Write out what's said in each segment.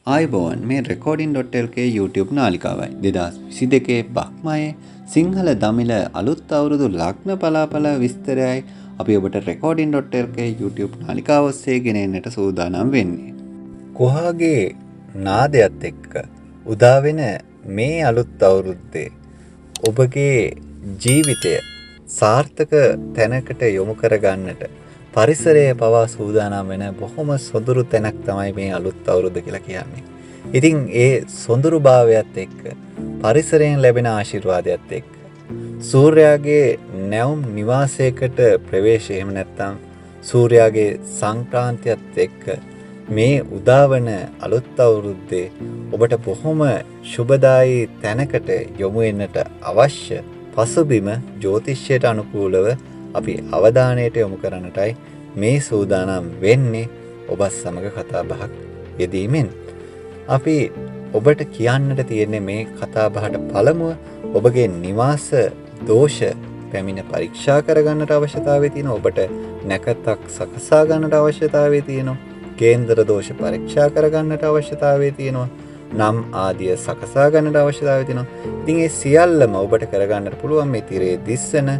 ආයිබෝවන් මේ recording.lk YouTube නාලිකාවයි 2022 බක්මයේ Sinhala දමිළ අලුත් අවුරුදු ලග්න පලාපල විස්තරයයි අපි ඔබට recording.lk YouTube නාලිකාව ඔස්සේ ගෙනෙන්නට සූදානම් වෙන්නේ. කොහාගේ නාදයත් එක්ක උදා වෙන මේ අලුත් අවුරුද්දේ ඔබගේ ජීවිතය සාර්ථක තැනකට යොමු කරගන්නට පරිසරයේ පවා සූදානම් වෙන බොහොම සොඳුරු තැනක් තමයි මේ අලුත් අවුරුද්ද කියලා කියන්නේ. ඉතින් ඒ සොඳුරුභාවයත් එක්ක පරිසරයෙන් ලැබෙන ආශිර්වාදයත් එක්ක සූර්යාගේ නැවුම් නිවාසයකට ප්‍රවේශය එහෙම නැත්නම් සූර්යාගේ සංක්‍රාන්තියත් එක්ක මේ උදාවන අලුත් අවුරුද්දේ ඔබට බොහොම සුබදායී තැනකට යොමු වෙන්නට අවශ්‍ය පසුබිම ජ්‍යොතිෂයට අනුකූලව අපි අවධානයට යොමු කරන්නටයි මේ සූදානම් වෙන්නේ ඔබත් සමග කතා බහක් යෙදීමෙන්. අපි ඔබට කියන්නට තියෙන්නේ මේ කතා බහට පළමුව ඔබගේ නිවාස දෝෂ පැමිණ පරීක්ෂා කරගන්නට අවශ්‍යතාවය තියෙනවා. ඔබට නැකතක් සකසා ගන්නට අවශ්‍යතාවය තියෙනවා. කේන්දර දෝෂ පරීක්ෂා කරගන්නට අවශ්‍යතාවය තියෙනවා. නම් ආදිය සකසා ගන්නට අවශ්‍යතාවය තියෙනවා. ඉතින් ඒ සියල්ලම ඔබට කරගන්නට පුළුවන් මේ තිරේ දිස්සන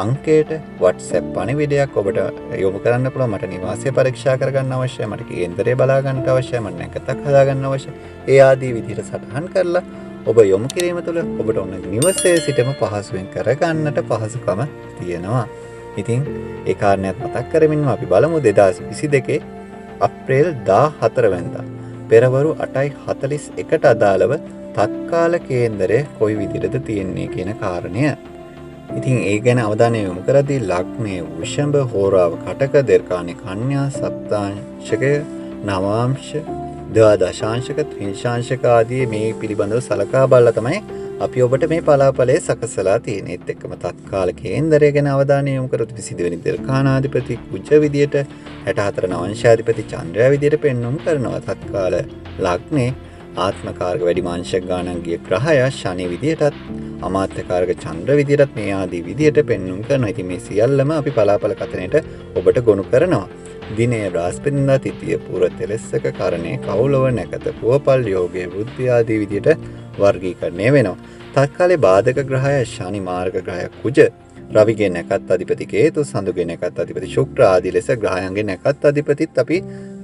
අංකයට WhatsApp පණිවිඩයක් ඔබට යොමු කරන්න පුළුවන්. මට නිවාසය පරීක්ෂා කරගන්න අවශ්‍යයි, මට කේන්දරය බලා ගන්නට අවශ්‍යයි, මට නැකතක් හදා ගන්න අවශ්‍යයි. ඒ ආදී විදිහට සටහන් කරලා ඔබ යොමු කිරීම තුළ ඔබට ඔන්න නිවසේ සිටම පහසුවෙන් කරගන්නට පහසුකම තියෙනවා. ඉතින් ඒ කාරණයක් මතක් කරමින්ම අපි බලමු 2022 අප්‍රේල් 14 වෙනිදා පෙරවරු 8:41ට අදාළව තත්කාල කේන්දරය කොයි විදිහටද තියෙන්නේ කියන කාරණය. ඉතින් ඒ ගැන අවධානය යොමු කරද්දී ලග්නයේ වෘෂභ, හෝරාව කටක, දීර්ඝාණි කන්‍යා, සප්තාංශක, නවාංශ, ද්වාදශාංශක, ත්‍රිංශාංශක ආදී මේ පිළිබඳව සලකා බලලා තමයි අපි ඔබට මේ පලාපලයේ සකසලා තියෙන්නේ. ඒත් එක්කම තත්කාල කේන්දරය ගැන අවධානය යොමු කරොත් 22 වෙනි දීර්ඝාණාධිපති කුජ විදියට 64 නවංශාධිපති චන්ද්‍රයා විදියට පෙන්වුම් කරනවා. තත්කාල ලග්නේ ආත්මකාරක වැඩිමාංශක ගානන්ගේ ග්‍රහය ශනි විදියටත් අමාත්‍යකාරක චන්ද්‍ර විදියටත් මේ ආදී විදියට පෙන්වුම් කරනවා. ඉතින් මේ සියල්ලම අපි පලාපල කතනයට ඔබට ගොනු කරනවා. දිනය බ්‍රහස්පතින්දා, තිථිය පුර තෙලස්සක, කරණේ කෞලව, නැකත පුවපල්, යෝගයේ වෘද්ධි ආදී විදියට වර්ගීකරණය වෙනවා. තත්කාලේ බාධක ග්‍රහය ශනි, මාර්ග ග්‍රහය කුජ, රවිගේ නැකත් අධිපති කේතු, සඳුගේ නැකත් අධිපති ශුක්‍ර ආදී ලෙස ග්‍රහයන්ගේ නැකත් අධිපතිත් අපි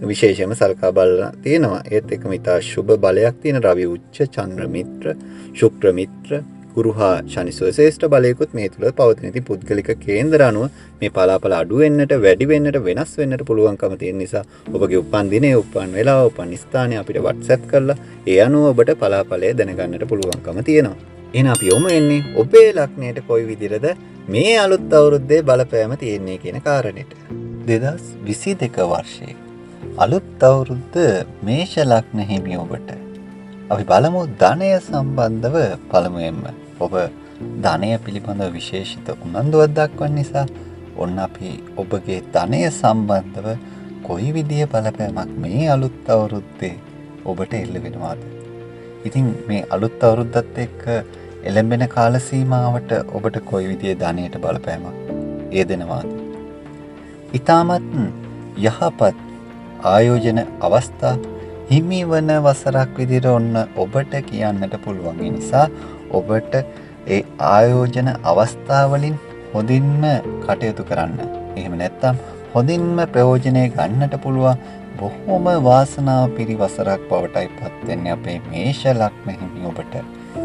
විශේෂයෙන්ම සලකා බලලා තියෙනවා. ඒත් එක්කම ඉතා සුබ බලයක් තියෙන රවි උච්ච, චන්ද්‍ර මිත්‍ර, ශුක්‍ර මිත්‍ර, ගුරු හා ශනි ශ්‍රේෂ්ඨ බලයකුත් මේ තුල පවතින. ඉතින් පුද්ගලික කේන්දර අනුව මේ පලාපල අඩු වෙන්නට, වැඩි වෙන්නට, වෙනස් වෙන්නට පුළුවන්කම තියෙන නිසා ඔබගේ උපන් දිනේ, උපන් වේලාව, උපන් ස්ථානය අපිට WhatsApp කරලා ඒ අනුව ඔබට පලාපලය දැනගන්නට පුළුවන්කම තියෙනවා. එහෙනම් අපි යොමු වෙන්නේ ඔබේ ලග්නයට කොයි විදිහටද මේ අලුත් අවුරුද්දේ බලපෑම තියෙන්නේ කියන කාරණේට. 2022 වර්ෂයේ අලුත් අවුරුද්ද මේෂ ලග්න හිමි ඔබට. අපි බලමු ධනය සම්බන්ධව. පළමුවෙන්ම ඔබ ධනය පිළිබඳව විශේෂිත උනන්දුවක් දක්වන නිසා ඔන්න අපි ඔබගේ ධනය සම්බන්ධව කොයි විදිය බලපෑමක් මේ අලුත් අවුරුද්දේ ඔබට එල්ල වෙනවාද? ඉතින් මේ අලුත් අවුරුද්දත් එක්ක එළඹෙන කාල සීමාවට ඔබට කොයි විදිය ධනයට බලපෑමක් යෙදෙනවාද? ඊටමත් යහපත් ආයෝජන අවස්ථා හිමිවන වසරක් විදිහට ඔන්න ඔබට කියන්නට පුළුවන්. ඒ නිසා ඔබට ඒ ආයෝජන අවස්ථාවලින් හොඳින්ම කටයුතු කරන්න. එහෙම නැත්නම් හොඳින්ම ප්‍රයෝජනය ගන්නට පුළුවන් බොහොම වාසනාව පිරි වසරක් බවටයි පත් වෙන්නේ අපේ මේෂ ලග්න හිමි ඔබට.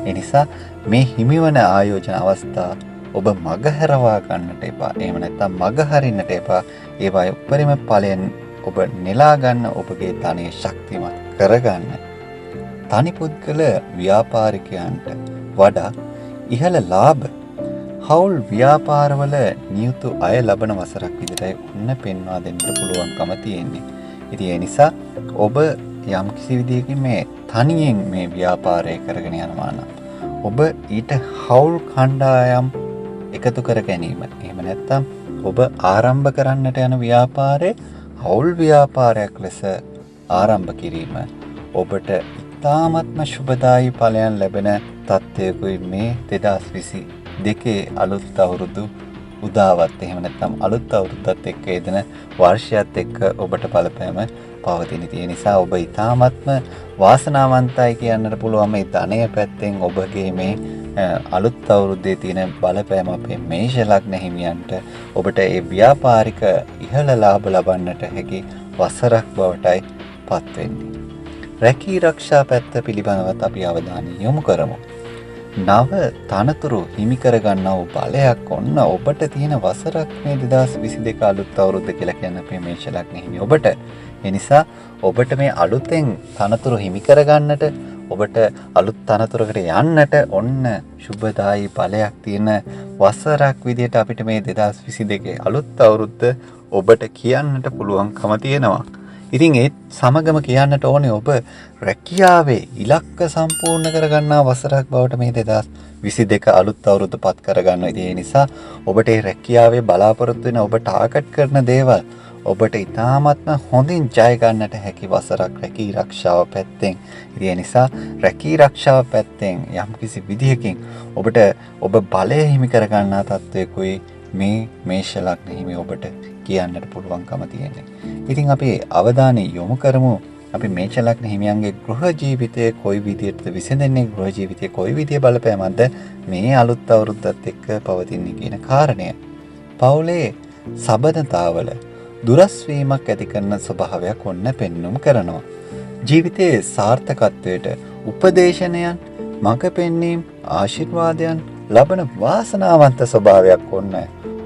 ඒ නිසා මේ හිමිවන ආයෝජන අවස්ථා ඔබ මගහැරවා ගන්නට එපා. එහෙම නැත්නම් මගහරින්නට එපා. ඒවායේ උපරිම ඵලයන් ඔබ නෙලා ගන්න, ඔබගේ ධනය ශක්තිමත් කරගන්න. තනි පුද්ගල ව්‍යාපාරිකයන්ට වඩා ඉහළ ලාභ හවුල් ව්‍යාපාරවල නියුතු අය ලබන වසරක් විදිහටයි ඔන්න පෙන්වා දෙන්න පුළුවන්කම තියෙන්නේ. ඉතින් ඒ නිසා ඔබ යම් කිසි විදිහකින් මේ තනියෙන් මේ ව්‍යාපාරය කරගෙන යනවා නම් ඔබ ඊට හවුල් කණ්ඩායම් එකතු කර ගැනීම, එහෙම නැත්නම් ඔබ ආරම්භ කරන්නට යන ව්‍යාපාරේ හවුල් ව්‍යාපාරයක් ලෙස ආරම්භ කිරීම ඔබට ඉතාමත්ම ශුභදායී ඵලයන් ලැබෙන තත්ත්වයකුයි මේ 2022 අලුත් අවුරුදු උදාවත් එහෙම නැත්නම් අලුත් අවුරුද්දත් එක්ක යෙදෙන වර්ෂයත් එක්ක ඔබට බලපෑම පවතින. ඒ නිසා ඔබ ඉතාමත්ම වාසනාවන්තයි කියන්නට පුළුවන් මේ ධනය පැත්තෙන් ඔබගේ මේ අලුත් අවුරුද්දේ තියෙන බලපෑම අපේ මේෂ ලග්න හිමියන්ට ඔබට ඒ ව්‍යාපාරික ඉහළ ලාභ ලබන්නට හැකි වසරක් බවටයි පත් වෙන්නේ. රැකී රක්ෂා පැත්ත පිළිබඳවත් අපි අවධානය යොමු කරමු. නව තනතුරු හිමි කරගන්නා වූ බලයක් ඔන්න ඔබට තියෙන වසරක් මේ 2022 අලුත් අවුරුද්ද කියලා කියන අපේ මේෂ ලග්න හිමි ඔබට. ඒ නිසා ඔබට මේ අලුතෙන් තනතුරු හිමි කරගන්නට ඔබට අලුත් තනතුරකට යන්නට ඔන්න සුබදායි බලයක් තියෙන වසරක් විදියට අපිට මේ 2022 අලුත් අවුරුද්ද ඔබට කියන්නට පුළුවන්කම තියෙනවා. ඉතින් ඒත් සමගම කියන්නට ඕනේ ඔබ රැකියාවේ ඉලක්ක සම්පූර්ණ කරගන්නා වසරක් බවට මේ 2022 අලුත් අවුරුද්ද පත් කරගන්නවා. ඉතින් ඒ නිසා ඔබට මේ රැකියාවේ බලාපොරොත්තු වෙන ඔබ ටාගට් කරන දේවල් ඔබට ඉතාමත්ම හොඳින් ජය ගන්නට හැකි වසරක් රැකී රක්ෂාව පැත්තෙන්. ඉතින් ඒ නිසා රැකී රක්ෂාව පැත්තෙන් යම්කිසි විදිහකින් ඔබට ඔබ බලය හිමි කරගන්නා තත්වයකුයි මේ මේෂ ලග්න හිමි ඔබට කියන්නට පුළුවන්කම තියෙන්නේ. ඉතින් අපි අවධානය යොමු කරමු අපි මේෂ ලග්න හිමියන්ගේ ගෘහ ජීවිතයේ කොයි විදිහටද විසඳෙන්නේ, ගෘහ ජීවිතයේ කොයි විදිහේ බලපෑමක්ද මේ අලුත් අවුරුද්දත් එක්ක පවතින්නේ කියන කාරණය. පවුලේ සබඳතාවල දුරස් වීමක් ඇති කරන ස්වභාවයක් ඔන්න පෙන්눔 කරනවා. ජීවිතයේ සාර්ථකත්වයට උපදේශනයන්, මඟ පෙන්වීම, ආශිර්වාදයන් ලබන වාසනාවන්ත ස්වභාවයක් ඔන්න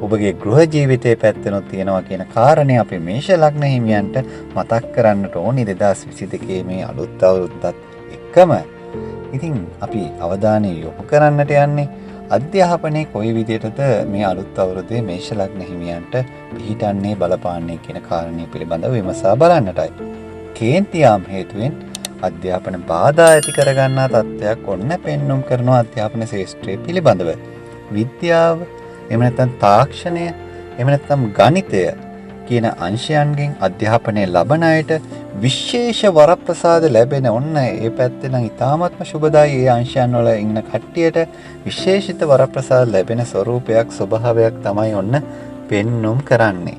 ඔබගේ ගෘහ ජීවිතයේ පැත්තෙනොත් තියෙනවා කියන කාරණේ අපි මේෂ ලග්න හිමියන්ට මතක් කරන්නට ඕනි 2022 මේ අලුත් අවුරුද්දත් එක්කම. ඉතින් අපි අවධානය යොමු කරන්නට යන්නේ අධ්‍යාපනයේ කොයි විදිහටද මේ අලුත් අවුරුද්දේ මේෂ ලග්න හිමියන්ට පිහිටන්නේ බලපාන්නේ කියන කාරණේ පිළිබඳව විමසා බලන්නටයි. කේන්තියාම් හේතුවෙන් අධ්‍යාපන බාධා ඇති කරගන්නා තත්ත්වයක් ඔන්න පෙන්눔 කරනවා අධ්‍යාපන ශාස්ත්‍රය පිළිබඳව. විද්‍යාව, එහෙම නැත්නම් තාක්ෂණය, එහෙම නැත්නම් ගණිතය කියන අංශයන්ගෙන් අධ්‍යාපනය ලබන අයට විශේෂ වරප්‍රසාද ලැබෙන ඔන්න ඒ පැත්තේ නම් ඉතාමත්ම සුබදායි. ඒ අංශයන් වල ඉන්න කට්ටියට විශේෂිත වරප්‍රසාද ලැබෙන ස්වරූපයක් ස්වභාවයක් තමයි ඔන්න පෙන්눔 කරන්නේ.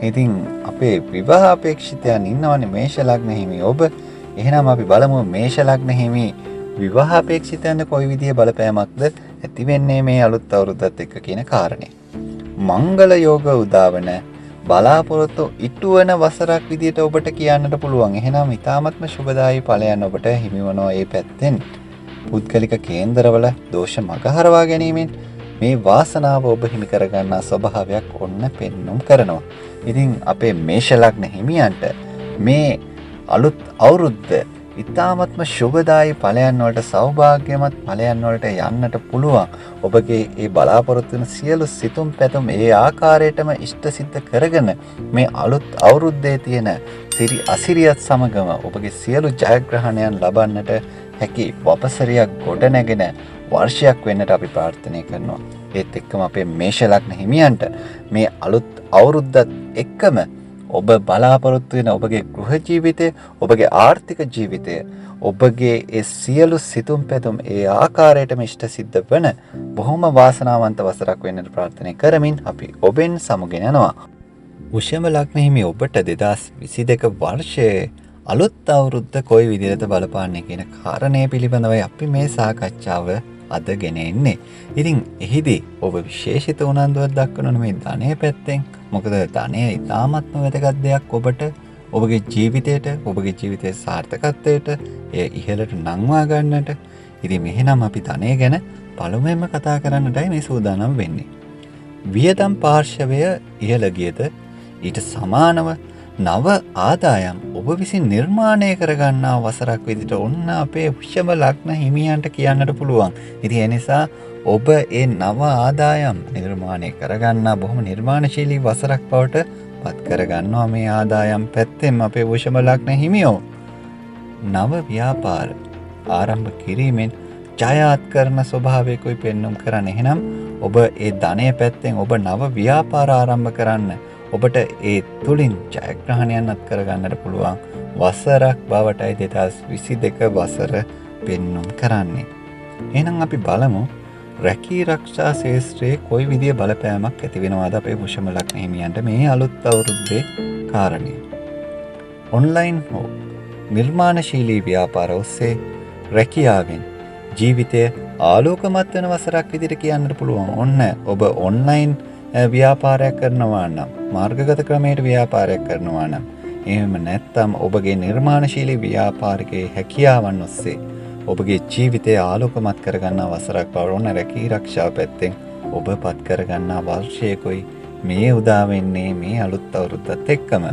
ඉතින් අපේ විවාහ අපේක්ෂිතයන් ඉන්නවනේ මේෂ ලග්න හිමි ඔබ. එහෙනම් අපි බලමු මේෂ ලග්න හිමි විවාහ අපේක්ෂිතයන්ට කොයි විදිහේ බලපෑමක්ද ඇති වෙන්නේ මේ අලුත් අවුරුද්දත් එක්ක කියන කාරණේ. මංගල යෝග උදාවන බලාපොරොත්තු ඉටුවන වසරක් විදිහට ඔබට කියන්නට පුළුවන්. එහෙනම් ඉතාමත්ම සුබදායි ඵලයන් ඔබට හිමිවනවා මේ පැත්තෙන්. පුද්ගලික කේන්දරවල දෝෂ මගහරවා ගැනීමෙන් මේ වාසනාව ඔබ හිමි කරගන්නා ස්වභාවයක් ඔන්න පෙන්눔 කරනවා. ඉතින් අපේ මේෂ ලග්න හිමියන්ට මේ අලුත් අවුරුද්ද ඉතාමත්ම සුබදායි ඵලයන් වලට, සෞභාග්‍යමත් ඵලයන් වලට යන්නට පුළුවන්. ඔබගේ ඒ බලාපොරොත්තු වෙන සියලු සිතුම් පැතුම් ඒ ආකාරයටම ඉෂ්ට සිද්ධ කරගෙන මේ අලුත් අවුරුද්දේ තියෙන සිරි අසිරියත් සමගම ඔබගේ සියලු ජයග්‍රහණයන් ලබන්නට හැකි වපසරියක් ගොඩ නැගෙන වර්ෂයක් වෙන්නට අපි ප්‍රාර්ථනා කරනවා. ඒත් එක්කම අපේ මේෂ ලග්න හිමියන්ට මේ අලුත් අවුරුද්දත් එක්කම ඔබ බලාපොරොත්තු වෙන ඔබගේ ගෘහ ජීවිතය, ඔබගේ ආර්ථික ජීවිතය, ඔබගේ ඒ සියලු සිතුම් පැතුම් ඒ ආකාරයටම ඉෂ්ට සිද්ධ වන බොහොම වාසනාවන්ත වසරක් වෙන්නට ප්‍රාර්ථනා කරමින් අපි ඔබෙන් සමුගෙන යනවා. වෘෂභ ලග්න හිමි ඔබට 2022 වර්ෂයේ අලුත් අවුරුද්ද කොයි විදිහට බලපාන්නේ කියන කාරණය පිළිබඳවයි අපි මේ සාකච්ඡාව අද ගෙන එන්නේ. ඉතින් එහිදී ඔබ විශේෂිත උනන්දුවක් දක්වන මේ ධනය පැත්තෙන්. මොකද ධනය ඉතාමත්ම වැදගත් දෙයක් ඔබට, ඔබගේ ජීවිතයට, ඔබගේ ජීවිතයේ සාර්ථකත්වයට එය ඉහළට නංවා ගන්නට. ඉතින් මෙහෙනම් අපි ධනය ගැන පළමුවෙන්ම කතා කරන්නටයි මේ සූදානම් වෙන්නේ. වියදම් පාර්ශවය ඉහළ ගියද ඊට සමානව නව ආදායම් ඔබ විසින් නිර්මාණය කරගන්නා වසරක් විදිහට ඔන්න අපේ වෘෂභ ලග්න හිමියන්ට කියන්නට පුළුවන්. ඉතින් ඒ නිසා ඔබ ඒ නව ආදායම් නිර්මාණය කරගන්නා බොහොම නිර්මාණශීලී වසරක් බවට පත් කරගන්නවා මේ ආදායම් පැත්තෙන් අපේ වෘෂභ ලග්න හිමියෝ. නව ව්‍යාපාර ආරම්භ කිරීමෙන් ජයත් කරන ස්වභාවයකුයි පෙන්눔 කරන්නේ. එහෙනම් ඔබ ඒ ධනය පැත්තෙන් ඔබ නව ව්‍යාපාර ආරම්භ කරන්න ඔබට ඒ තුලින් ජයග්‍රහණයක්වත් කරගන්නට පුළුවන් වසරක් බවටයි 2022 වසර පෙන්눔 කරන්නේ. එහෙනම් අපි බලමු රැකී රක්ෂා ශාස්ත්‍රයේ කොයි විදිය බලපෑමක් ඇති වෙනවද අපේ වෘෂභ ලග්න හිමියන්ට මේ අලුත් අවුරුද්දේ කාරණේ. ඔන්ලයින් හෝ නිර්මාණශීලී ව්‍යාපාර ඔස්සේ රැකියාවෙන් ජීවිතය ආලෝකමත් වෙන වසරක් විදිහට කියන්නට පුළුවන්. ඔන්න ඔබ ඔන්ලයින් ව්‍යාපාරයක් කරනවා නම්, මාර්ගගත ක්‍රමයට ව්‍යාපාරයක් කරනවා නම්, එහෙම නැත්නම් ඔබගේ නිර්මාණශීලී ව්‍යාපාරිකයේ හැකියාවන් ඔස්සේ ඔබගේ ජීවිතය ආලෝකමත් කරගන්නා වසරක් බව ඔන්න රැකී ආරක්ෂාව පැත්තෙන් ඔබ පත් කරගන්නා වර්ෂයකයි මේ උදා වෙන්නේ මේ අලුත් අවුරුද්දත් එක්කම.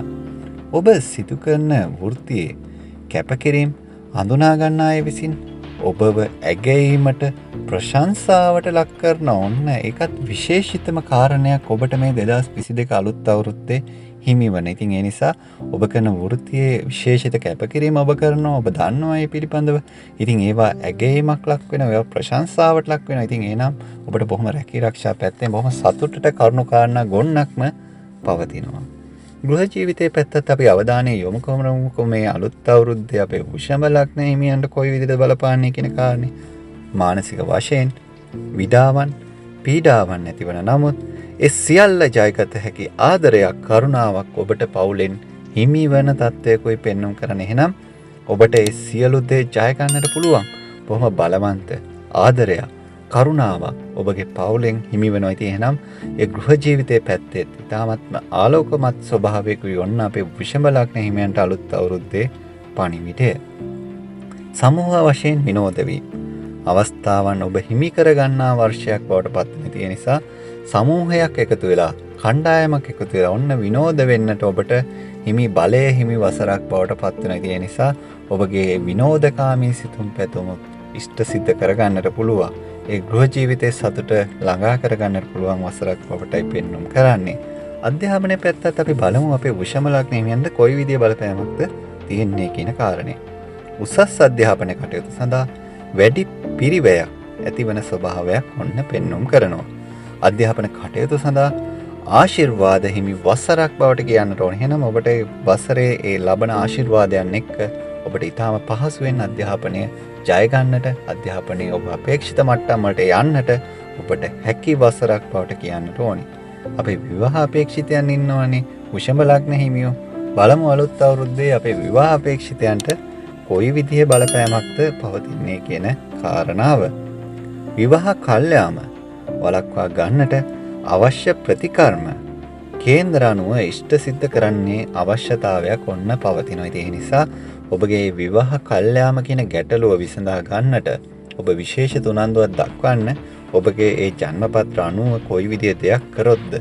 ඔබ සිදු කරන වෘත්තියේ කැපකිරීම හඳුනා ගන්න අය විසින් ඔබව ඇගයීමට ප්‍රශංසාවට ලක් කරන ඔන්න ඒකත් විශේෂිතම කාරණයක් ඔබට මේ 2022 අලුත් අවුරුද්දේ හිමි වන. ඉතින් ඒ නිසා ඔබ කරන වෘත්තියේ විශේෂිත කැපකිරීම ඔබ කරනවා. ඔබ දන්නවා ඒ පිළිබඳව. ඉතින් ඒවා ඇගයීමක් ලක් වෙනවා. ඒවා ප්‍රශංසාවට ලක් වෙනවා. ඉතින් එහෙනම් ඔබට බොහොම රැකී ආරක්ෂා පැත්තෙන් බොහොම සතුටට කරුණු කාරණා ගොන්නක්ම පවතිනවා. ගෘහ ජීවිතයේ පැත්තත් අපි අවධානය යොමු කරමු මේ අලුත් අවුරුද්දේ අපේ වෘෂභ ලග්න හිමියන්ට කොයි විදිහට බලපාන්නේ කියන කාරණේ. මානසික වශයෙන් විඩාවන් පීඩාවන් නැතිවන නමුත් ඒ සියල්ල ජයගත හැකි ආදරයක් කරුණාවක් ඔබට පවුලෙන් හිමි වෙන තත්ත්වයකයි පෙන්වන්න කරන. එහෙනම් ඔබට ඒ සියලු දේ ජය ගන්නට පුළුවන්. බොහොම බලවන්ත ආදරයක් කරුණාවක් ඔබගේ පවුලෙන් හිමි වෙනවා. ඉතින් එහෙනම් ඒ ගෘහ ජීවිතයේ පැත්තේ ඉතාමත්ම ආලෝකමත් ස්වභාවයකුයි ඔන්න අපේ වෘෂභ ලග්න හිමියන්ට අලුත් අවුරුද්දේ පණිවිඩය. සමූහ වශයෙන් විනෝද වී අවස්ථාවන් ඔබ හිමි කරගන්නා වර්ෂයක් බවට පත් වෙන. ඒ නිසා සමූහයක් එකතු වෙලා කණ්ඩායමක් එකතු වෙලා ඔන්න විනෝද වෙන්නට ඔබට හිමි බලය හිමි වසරක් බවට පත් වෙනවා. ඒ නිසා ඔබගේ විනෝදකාමී සිතුම් පැතුම් ඉෂ්ට සිද්ධ කරගන්නට පුළුවන්. ඒ ගෘහ ජීවිතයේ සතුට ළඟා කරගන්නට පුළුවන් වසරක් බවටයි පෙන්වුම් කරන්නේ. අධ්‍යාපනයේ පැත්තත් අපි බලමු අපේ වෘෂභ ලග්න හිමියන්ට කොයි විදිහේ බලපෑමක්ද තියෙන්නේ කියන කාරණේ. උසස් අධ්‍යාපන කටයුතු සඳහා වැඩි පිරිවැයක් ඇතිවන ස්වභාවයක් ඔන්න පෙන්වුම් කරනවා. අධ්‍යාපන කටයුතු සඳහා ආශිර්වාද හිමි වසරක් බවට කියන්නට ඕනේ. එහෙනම් ඔබට වසරේ ඒ ලබන ආශිර්වාදයන් එක්ක ඔබට ඊටාම පහසුවෙන් අධ්‍යාපනය ජය ගන්නට, අධ්‍යාපනයේ ඔබ අපේක්ෂිත මට්ටම් වලට යන්නට ඔබට හැකි වසරක් බවට කියන්නට ඕනේ. අපේ විවාහ අපේක්ෂිතයන් ඉන්නවනේ වෘෂභ ලග්න හිමියෝ. බලමු අලුත් අවුරුද්දේ අපේ විවාහ අපේක්ෂිතයන්ට කොයි විදිහේ බලපෑමක්ද පවතින්නේ කියන කාරණාව. විවාහ කල්යාම වළක්වා ගන්නට අවශ්‍ය ප්‍රතිකර්ම කේන්ද්‍ර අනුව ඉෂ්ට සිද්ධ කරන්නේ අවශ්‍යතාවයක් ඔන්න පවතිනවා. ඒ නිසා ඔබගේ විවාහ කල්යාම කියන ගැටලුව විසඳා ගන්නට ඔබ විශේෂ උනන්දුවක් දක්වන්න ඔබගේ ඒ ජන්මපත්‍ර අනුව කොයි විදිහේ දෙයක් කරොත්ද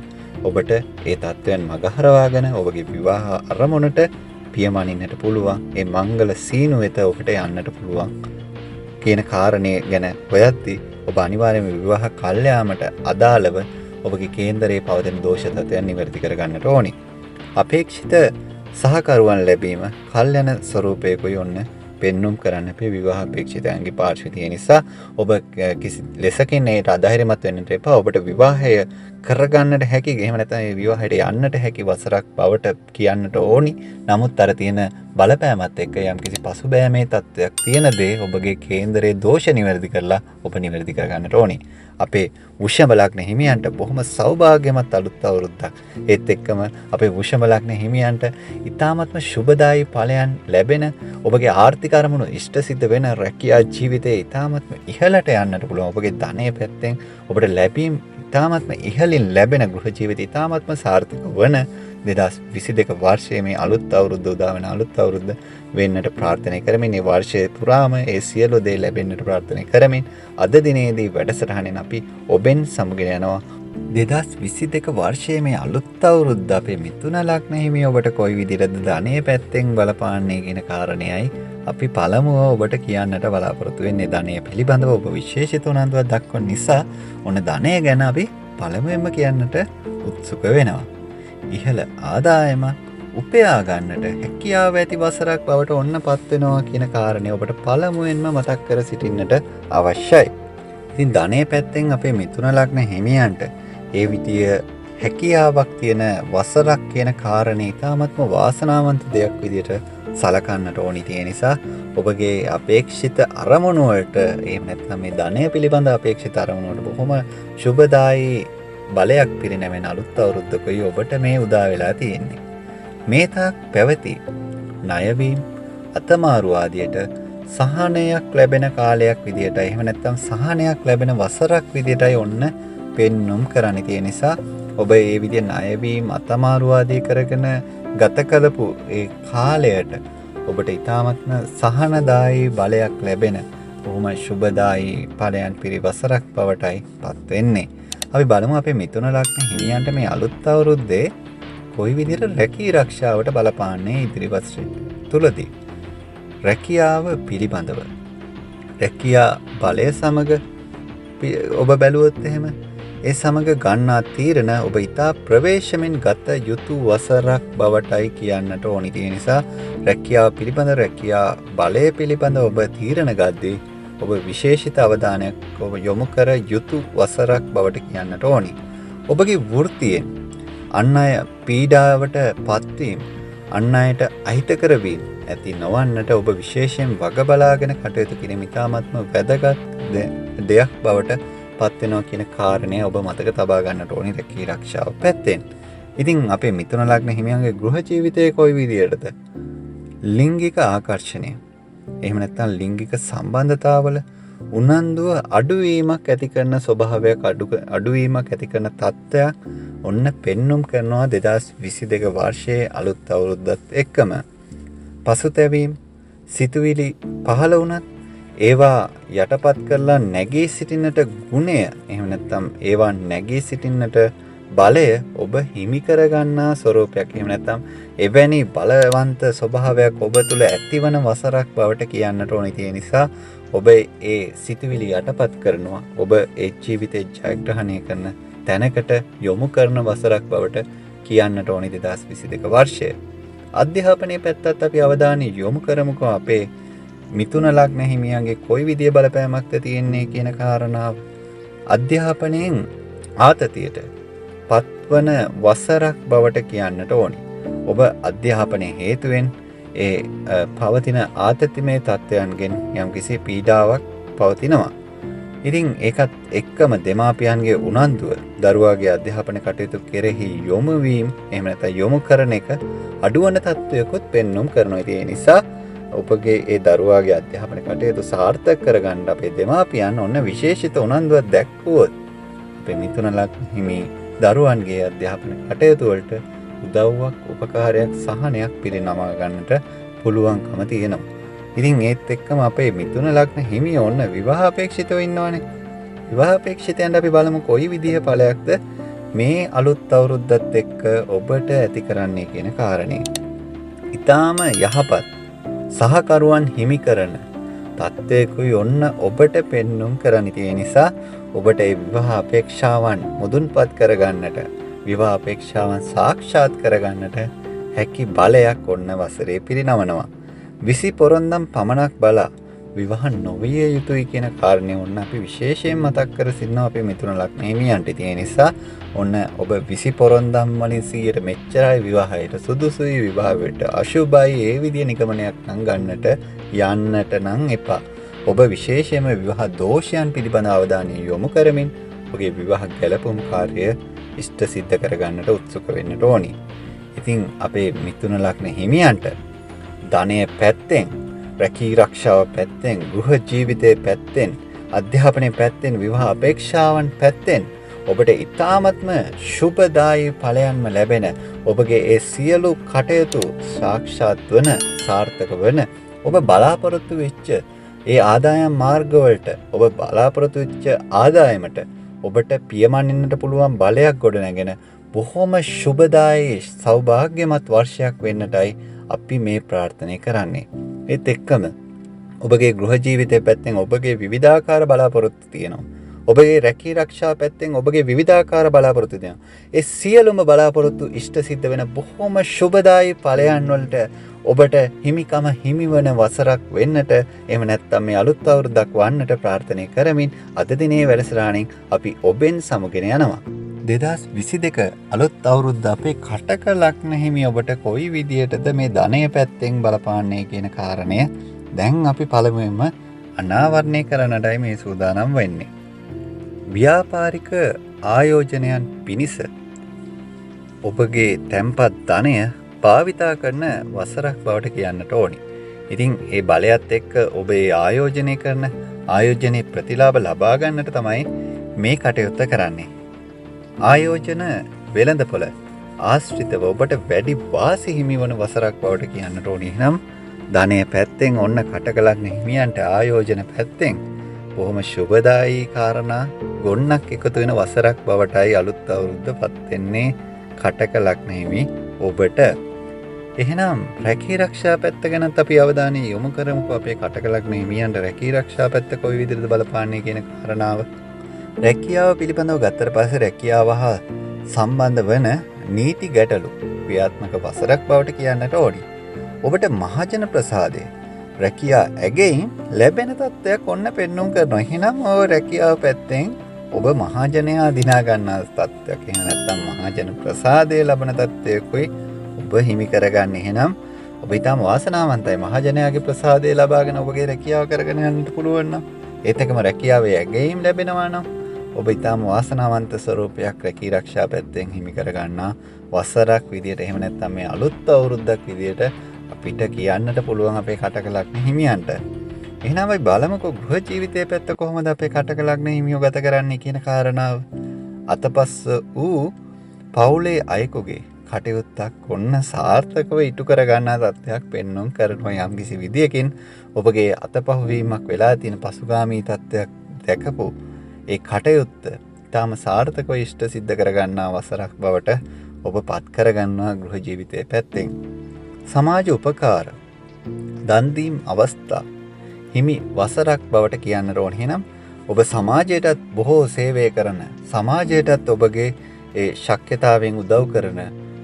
ඔබට ඒ තත්ත්වයන් මගහරවාගෙන ඔබගේ විවාහ අරමුණට පියමනින්නට පුළුවන්. ඒ මංගල සීනු වෙත ඔබට යන්නට පුළුවන් කියන කාරණේ ගැන හොයද්දී ඔබ අනිවාර්යයෙන්ම විවාහ කල්යාමට අදාළව ඔබගේ කේන්දරයේ පවතින දෝෂ තත්ත්වයන් නිවැරදි කර ගන්නට ඕනි. අපේක්ෂිත සහකරුවන් ලැබීම කල්යන ස්වරූපයකයි ඔන්න පෙන්눔 කරන්න අපේ විවාහ අපේක්ෂිතයන්ගේ පාර්ශ්වය නිසා ඔබ කිසි ලෙසකින් ඒට අධෛර්යමත් වෙන්නට එපා. ඔබට විවාහය කරගන්නට හැකි, එහෙම නැත්නම් ඒ විවාහයට යන්නට හැකි වසරක් බවට කියන්නට ඕනි. නමුත් අර තියෙන බලපෑමත් එක්ක යම්කිසි පසුබෑමේ තත්ත්වයක් තියෙන දේ ඔබගේ කේන්දරයේ දෝෂ නිවැරදි කරලා ඔබ නිවැරදි කරගන්නට ඕනි. අපේ වෘෂභ ලග්න හිමියන්ට බොහොම සෞභාග්‍යමත් අලුත් අවුරුද්දක්. ඒත් එක්කම අපේ වෘෂභ ලග්න හිමියන්ට ඊ타මත්ම සුබදායි ඵලයන් ලැබෙන, ඔබගේ ආර්ථික අරමුණු ඉෂ්ට සිද්ධ වෙන, රැකියා ජීවිතයේ ඊ타මත්ම ඉහළට යන්නට පුළුවන්. ඔබගේ ධනය පැත්තෙන් ඔබට ලැබීම් ඊ타මත්ම ඉහළින් ලැබෙන, ගෘහ ජීවිතය ඊ타මත්ම සාර්ථක වන 2022 වර්ෂයේ මේ අලුත් අවුරුද්ද උදා වෙන අලුත් අවුරුද්ද වෙන්නට ප්‍රාර්ථනා කරමින් මේ වර්ෂයේ පුරාම ඒ සියලු දේ ලැබෙන්නට ප්‍රාර්ථනා කරමින් අද දිනේදී වැඩසටහනෙන් අපි ඔබෙන් සමුගෙන යනවා 2022 වර්ෂයේ මේ අලුත් අවුරුද්ද අපේ මිථුන ලග්න හිමියෝ ඔබට කොයි විදිහටද ධනයේ පැත්තෙන් බලපාන්නේ කියන කාරණේයි අපි පළමුව ඔබට කියන්නට බලාපොරොත්තු වෙන්නේ. ධනය පිළිබඳව ඔබ විශේෂිත උනන්දුවක් දක්වන නිසා ඔන්න ධනය ගැන අපි පළමුවෙන්ම කියන්නට උත්සුක වෙනවා. ඉහළ ආදායම උපයා ගන්නට හැකියාව ඇති වසරක් බවට ඔන්න පත් වෙනවා කියන කාරණේ ඔබට පළමුවෙන්ම මතක් කර සිටින්නට අවශ්‍යයි. ඉතින් ධනයේ පැත්තෙන් අපේ මිථුන ලග්න හිමියන්ට ඒ විදිය හැකියාවක් තියෙන වසරක් කියන කාරණේ ඉතාමත්ම වාසනාවන්ත දෙයක් විදියට සලකන්නට ඕනි. ඒ නිසා ඔබගේ අපේක්ෂිත අරමුණු වලට එහෙම නැත්නම් මේ ධනය පිළිබඳ අපේක්ෂිත අරමුණු වලට බොහොම සුබදායි බලයක් පිරිනැමෙන අලුත් අවුරුද්දකයි ඔබට මේ උදා වෙලා තියෙන්නේ. මේ තාක් පැවති ණයවීම, අතමාරු ආදියට සහනයක් ලැබෙන කාලයක් විදියටයි එහෙම නැත්නම් සහනයක් ලැබෙන වසරක් විදියටයි ඔන්න පෙන්눔 කරන්න තියෙන නිසා ඔබ ඒ විදිය ණයවීම අතමාරු ආදී කරගෙන ගත කළපු ඒ කාලයට ඔබට ඊ타මත්ම සහනදායී බලයක් ලැබෙන බොහොම සුබදායී ඵලයන් පිරිවසරක් බවටයි පත් වෙන්නේ. අපි බලමු අපේ මිථුන ලග්න හිමියන්ට මේ අලුත් අවුරුද්දේ කොයි විදිහට රැකී ආරක්ෂාවට බලපාන්නේ ඉදිරි වසරේ තුලදී. රැකියාව පිළිබඳව රැකියා බලය සමග ඔබ බැලුවොත් එහෙම ඒ සමග ගන්නා තීරණ ඔබ ඉතා ප්‍රවේශමෙන් ගත යුතු වසරක් බවටයි කියන්නට ඕනි. ඒ නිසා රැකියාව පිළිබඳ රැකියා බලය පිළිබඳ ඔබ තීරණ ගද්දී ඔබ විශේෂිත අවධානයක් ඔබ යොමු කර යුතු වසරක් බවට කියන්නට ඕනි. ඔබගේ වෘත්තියෙන් අන් අය පීඩාවට පත්වීම අන් අයට අහිතකර වීම ඇති නොවන්නට ඔබ විශේෂයෙන් වග බලාගෙන කටයුතු කිරීම ඉතාමත්ම වැදගත් දෙයක් බවට පත් වෙනවා කියන කාරණය ඔබ මතක තබා ගන්නට ඕනි රැකී ආරක්ෂාව පැත්තෙන්. ඉතින් අපේ මිථුන ලග්න හිමියන්ගේ ගෘහ ජීවිතයේ කොයි විදියටද? ලිංගික ආකර්ෂණය. එහෙම නැත්නම් ලිංගික සම්බන්ධතාවල උනන්දුව අඩුවීමක් ඇති කරන ස්වභාවයක් අඩුවීමක් ඇති කරන තත්ත්වයක් ඔන්න පෙන්눔 කරනවා 2022 වර්ෂයේ අලුත් අවුරුද්දත් එක්කම. පසුතැවීම් සිතුවිලි පහළ වුණත් ඒවා යටපත් කරලා නැගී සිටින්නට ගුණය එහෙම නැත්නම් ඒවා නැගී සිටින්නට බලය ඔබ හිමි කරගන්නා ස්වરૂපයක් එහෙම නැත්නම් එවැනි බලවන්ත ස්වභාවයක් ඔබ තුල ඇතිවන වසරක් බවට කියන්නට ඕනි. ඒ නිසා ඔබ ඒ සිතුවිලි යටපත් කරනවා. ඔබ ඒ ජීවිතේ ජයග්‍රහණය කරන තැනකට යොමු කරන වසරක් බවට කියන්නට ඕනි 2022 වර්ෂය. අධ්‍යාපනයේ පැත්තත් අපි අවධානය යොමු කරමුකෝ. අපේ මිථුන ලග්න හිමියන්ගේ කොයි විදිය බලපෑමක්ද තියෙන්නේ කියන කාරණාව. අධ්‍යාපනයෙන් ආතතියට පත්වන වසරක් බවට කියන්නට ඕනි. ඔබ අධ්‍යාපනයේ හේතුවෙන් ඒ පවතින ආතතිමය තත්ත්වයන්ගෙන් යම්කිසි පීඩාවක් පවතිනවා. ඉතින් ඒකත් එක්කම දෙමාපියන්ගේ උනන්දුව දරුවාගේ අධ්‍යාපන කටයුතු කෙරෙහි යොමු වීම එහෙම නැත්නම් යොමු කරන එක අඩුවන තත්ත්වයකොත් පෙන්눔 කරනවා. ඒ නිසා ඔබගේ ඒ දරුවාගේ අධ්‍යාපන කටයුතු සාර්ථක කරගන්න අපේ දෙමාපියන් ඔන්න විශේෂිත උනන්දුවක් දැක්වුවොත් අපේ මිථුන ලග්න හිමි දරුවන්ගේ අධ්‍යාපන කටයුතු වලට උදව්වක් උපකාරයක් සහනයක් පිරිනමා ගන්නට පුළුවන්කම තියෙනවා. ඉතින් ඒත් එක්කම අපේ මිථුන ලග්න හිමියෝ ඔන්න විවාහ අපේක්ෂිතව ඉන්නවනේ. විවාහ අපේක්ෂිතයන්ට අපි බලමු කොයි විදිහේ ඵලයක්ද මේ අලුත් අවුරුද්දත් එක්ක ඔබට ඇති කරන්නේ කියන කාරණේ. ඊටාම යහපත් සහකරුවන් හිමි කරන තත්ත්වයකුයි ඔන්න ඔබට පෙන්눔 කරන්න තියෙන නිසා ඔබට ඒ විවාහ අපේක්ෂාවන් මුදුන්පත් කරගන්නට විවාහ අපේක්ෂාවන් සාක්ෂාත් කරගන්නට හැකි බලයක් ඔන්න වසරේ පිරිනමනවා. විසි පොරොන්දම් පමණක් බලා විවාහ නොවිය යුතුයි කියන කාරණේ ඔන්න අපි විශේෂයෙන් මතක් කර සිටිනවා අපේ මිථුන ලග්න හිමියන්ට. ඒ නිසා ඔන්න ඔබ විසි පොරොන්දම් වලින් 100ට මෙච්චරයි විවාහයට සුදුසුයි විවාහයට අශුභයි ඒ විදිය නිගමනයක් නම් ගන්නට යන්නට නම් එපා. ඔබ විශේෂයෙන්ම විවාහ දෝෂයන් පිළිබඳ අවධානය යොමු කරමින් ඔබගේ විවාහ ගැලපුම් කාර්යය ඉෂ්ට සිද්ධ කරගන්නට උත්සුක වෙන්නට ඕනි. ඉතින් අපේ මිථුන ලග්න හිමියන්ට ධනය පැත්තෙන් රැකී ආරක්ෂාව පැත්තෙන් ගෘහ ජීවිතයේ පැත්තෙන් අධ්‍යාපනයේ පැත්තෙන් විවාහ අපේක්ෂාවන් පැත්තෙන් ඔබට ඊ타මත්ම සුබදායී ඵලයන්ම ලැබෙන ඔබගේ ඒ සියලු කටයුතු සාක්ෂාත් වන සාර්ථක වන ඔබ බලාපොරොත්තු වෙච්ච ඒ ආදායම් මාර්ගවලට ඔබ බලාපොරොත්තු වෙච්ච ආදායමට ඔබට පියමනින්නට පුළුවන් බලයක් ගොඩනැගෙන බොහොම සුබදායී සෞභාග්‍යමත් වර්ෂයක් වෙන්නටයි අපි මේ ප්‍රාර්ථනා කරන්නේ. ඒත් එක්කම ඔබගේ ගෘහ ජීවිතයේ පැත්තෙන් ඔබගේ විවිධාකාර බලාපොරොත්තු තියෙනවා. ඔබගේ රැකී ආරක්ෂා පැත්තෙන් ඔබගේ විවිධාකාර බලාපොරොත්තු තියෙනවා. ඒ සියලුම බලාපොරොත්තු ඉෂ්ට සිද්ධ වෙන බොහොම සුබදායී ඵලයන් වලට ඔබට හිමිකම හිමිවන වසරක් වෙන්නට එහෙම නැත්නම් මේ අලුත් අවුරුද්දක් වන්නට ප්‍රාර්ථනා කරමින් අද දිනේ වැඩසටහනින් අපි ඔබෙන් සමුගෙන යනවා. 2022 අලුත් අවුරුද්ද අපේ කටක ලග්න හිමි ඔබට කොයි විදියටද මේ ධනය පැත්තෙන් බලපාන්නේ කියන කාරණය දැන් අපි පළමුවෙන්ම අනාවරණය කරන්නටයි මේ සූදානම් වෙන්නේ. ව්‍යාපාරික ආයෝජනයන් පිණිස ඔබගේ තැන්පත් ධනය භාවිතා කරන වසරක් බවට කියන්නට ඕනි. ඉතින් ඒ බලයත් එක්ක ඔබ ඒ ආයෝජනය කරන ආයෝජනයේ ප්‍රතිලාභ ලබා ගන්නට තමයි මේ කටයුත්ත කරන්නේ. ආයෝජන වෙළඳපොළ ආශ්‍රිතව ඔබට වැඩි වාසි හිමි වන වසරක් බවට කියන්නට ඕනේ. එහෙනම් ධනය පැත්තෙන් ඔන්න කටකලග්න හිමියන්ට ආයෝජන පැත්තෙන් බොහොම ශුභදායී කාරණා ගොන්නක් එකතු වෙන වසරක් බවටයි අලුත් අවුරුද්ද පත් වෙන්නේ කටකලග්න හිමි ඔබට. එහෙනම් රැකී රක්ෂා පැත්ත ගැනත් අපි අවධානය යොමු කරමුකෝ. අපේ කටකලග්න හිමියන්ට රැකී රක්ෂා පැත්ත කොයි විදිහටද බලපාන්නේ කියන කාරණාව. රැකියාව පිළිබඳව ගත්තට පස්සේ රැකියාව හා සම්බන්ධ වන නීති ගැටලු ක්‍රියාත්මක වසරක් බවට කියන්නට ඕනි. ඔබට මහජන ප්‍රසාදය රැකියා ඇගෙයින් ලැබෙන තත්ත්වයක් ඔන්න පෙන්නුම් කරනවා. එහෙනම් ඔය රැකියාව පැත්තෙන් ඔබ මහජනයා දිනා ගන්නා තත්ත්වයක්. එහෙම නැත්නම් මහජන ප්‍රසාදය ලබන තත්ත්වයකුයි ඔබ හිමි කරගන්නේ. එහෙනම් ඔබ ඊටම වාසනාවන්තයි. මහජනයාගේ ප්‍රසාදය ලබාගෙන ඔබගේ රැකියාව කරගෙන යන්නට පුළුවන් නම් ඒත් එකම රැකියාවේ ඇගෙයින් ලැබෙනවා නම් ඔබ ඊටම වාසනාවන්ත ස්වරූපයක් රැකී රක්ෂා පැත්තෙන් හිමි කරගන්නා වසරක් විදියට. එහෙම නැත්නම් මේ අලුත් අවුරුද්දක් විදියට අපිට කියන්නට පුළුවන් අපේ කටකලග්න හිමියන්ට. එහෙනම් අපි බලමුකෝ ගෘහ ජීවිතයේ පැත්ත කොහොමද අපේ කටකලග්න හිමියෝ ගත කරන්නේ කියන කාරණාව. අතපස්ස වූ පවුලේ අයෙකුගේ කටයුත්තක් ඔන්න සාර්ථකව ඉටු කර ගන්නා තත්ත්වයක් පෙන්වන්න කරනවා. යම්කිසි විදියකින් ඔබගේ අතපහුවීමක් වෙලා තියෙන පසුගාමී තත්ත්වයක් දැකපු ඒ කටයුත්ත ඊටාම සාර්ථකව ඉෂ්ට සිද්ධ කරගන්නා වසරක් බවට ඔබ පත් කරගන්නවා ගෘහ ජීවිතයේ පැත්තෙන්. සමාජ උපකාර දන් දීම් අවස්ථා හිමි වසරක් බවට කියන්න ඕන. එහෙනම් ඔබ සමාජයටත් බොහෝ සේවය කරන, සමාජයටත් ඔබගේ ඒ ශක්්‍යතාවයෙන් උදව් කරන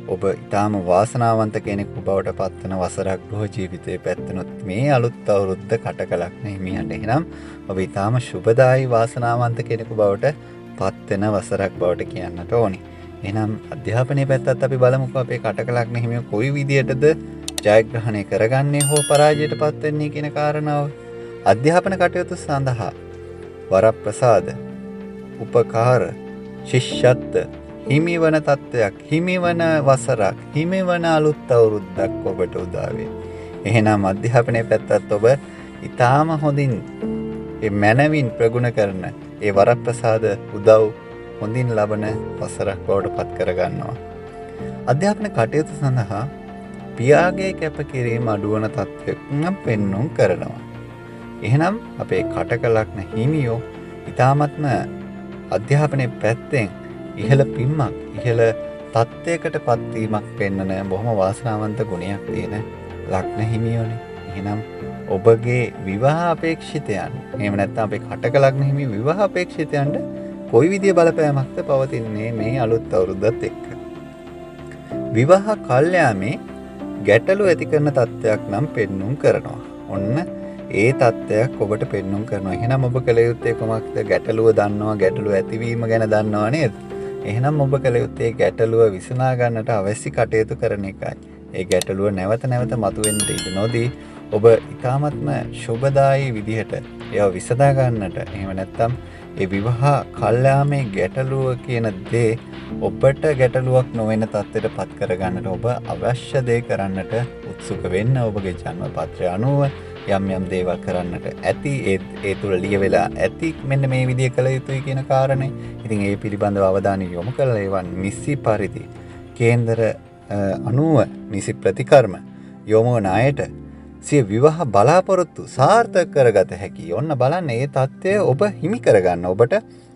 ඔබ ඊටාම වාසනාවන්ත කෙනෙකු බවට පත්වන වසරක් ගෘහ ජීවිතයේ පැත්තනොත් මේ අලුත් අවුරුද්ද කටකලග්න හිමියන්ට. එහෙනම් ඔබ ඊටාම ශුභදායී වාසනාවන්ත කෙනෙකු බවට පත්වෙන වසරක් බවට කියන්නට ඕනි. එහෙනම් අධ්‍යාපනයේ පැත්තත් අපි බලමුකෝ අපේ කටකලග්න හිමියෝ කොයි විදියටද ජයග්‍රහණය කරගන්නේ හෝ පරාජයට පත් වෙන්නේ කියන කාරණාව. අධ්‍යාපන කටයුතු සඳහා වරප්‍රසාද, උපකාර, ශිෂ්‍යත්ව හිමිවන තත්ත්වයක්, හිමිවන වසරක්, හිමිවන අලුත් අවුරුද්දක් ඔබට උදා වේ. එහෙනම් අධ්‍යාපනයේ පැත්තත් ඔබ ඊටාම හොඳින් ඒ මනවින් ප්‍රගුණ කරන ඒ වරප්‍රසාද උදව් හොඳින් ලබන වසරක් බවට පත් කරගන්නවා. අධ්‍යාපන කටයුතු සඳහා පියාගේ කැපකිරීම අඩුවන තත්ත්වයක් නම් පෙන්වුම් කරනවා. එහෙනම් අපේ කටකලග්න හිමියෝ ඊ타මත්ම අධ්‍යාපනයේ පැත්තෙන් ඉහළ පිම්මක්, ඉහළ තත්ත්වයකට පත්වීමක් පෙන්වන බොහොම වාසනාවන්ත ගුණයක් තියෙන ලග්න හිමියෝනේ. එහෙනම් ඔබගේ විවාහ අපේක්ෂිතයන්, එහෙම නැත්නම් අපේ කටකලග්න හිමි විවාහ අපේක්ෂිතයන්ට කොයි විදිය බලපෑමක්ද පවතින්නේ මේ අලුත් අවුරුද්දත් එක්ක. විවාහ කල්යාමේ ගැටලු ඇති කරන තත්ත්වයක් නම් පෙන්වුම් කරනවා. ඔන්න ඒ තත්ත්වයක් ඔබට පෙන්වුම් කරනවා. එහෙනම් ඔබ කළ යුත්තේ කොමක්ද? ගැටලුව දන්නවා, ගැටලුව ඇතිවීම ගැන දන්නවා නේද? එහෙනම් ඔබ කළ යුත්තේ ගැටලුව විසඳා ගන්නට අවශ්‍ය කටයුතු කරන එකයි. ඒ ගැටලුව නැවත නැවත මතුවෙන්න ඉඩ නොදී ඔබ ඊ타මත්ම ශුභදායී විදිහට ඒව විසඳා ගන්නට, එහෙම නැත්නම් ඒ විවාහ කල්යාමේ ගැටලුව කියන දේ ඔබට ගැටලුවක් නොවන තත්ත්වයට පත් කරගන්නට ඔබ අවශ්‍ය දේ කරන්නට උත්සුක වෙන්න. ඔබගේ ජන්ම පත්‍රය අනුව යම් යම් දේවල් කරන්නට ඇති, ඒ තුල ලියවිලා ඇති මෙන්න මේ විදිය කළ යුතුයි කියන කාරණේ. ඉතින් ඒ පිළිබඳව අවධානය යොමු කරලා ඒවන් නිසි පරිදි කේන්දර අනුව නිසි ප්‍රතිකර්ම යොමු වන අයට සිය විවාහ බලාපොරොත්තු සාර්ථක කරගත හැකි. ඔන්න බලන්න ඒ தත්ත්වය ඔබ හිමි කරගන්න. ඔබට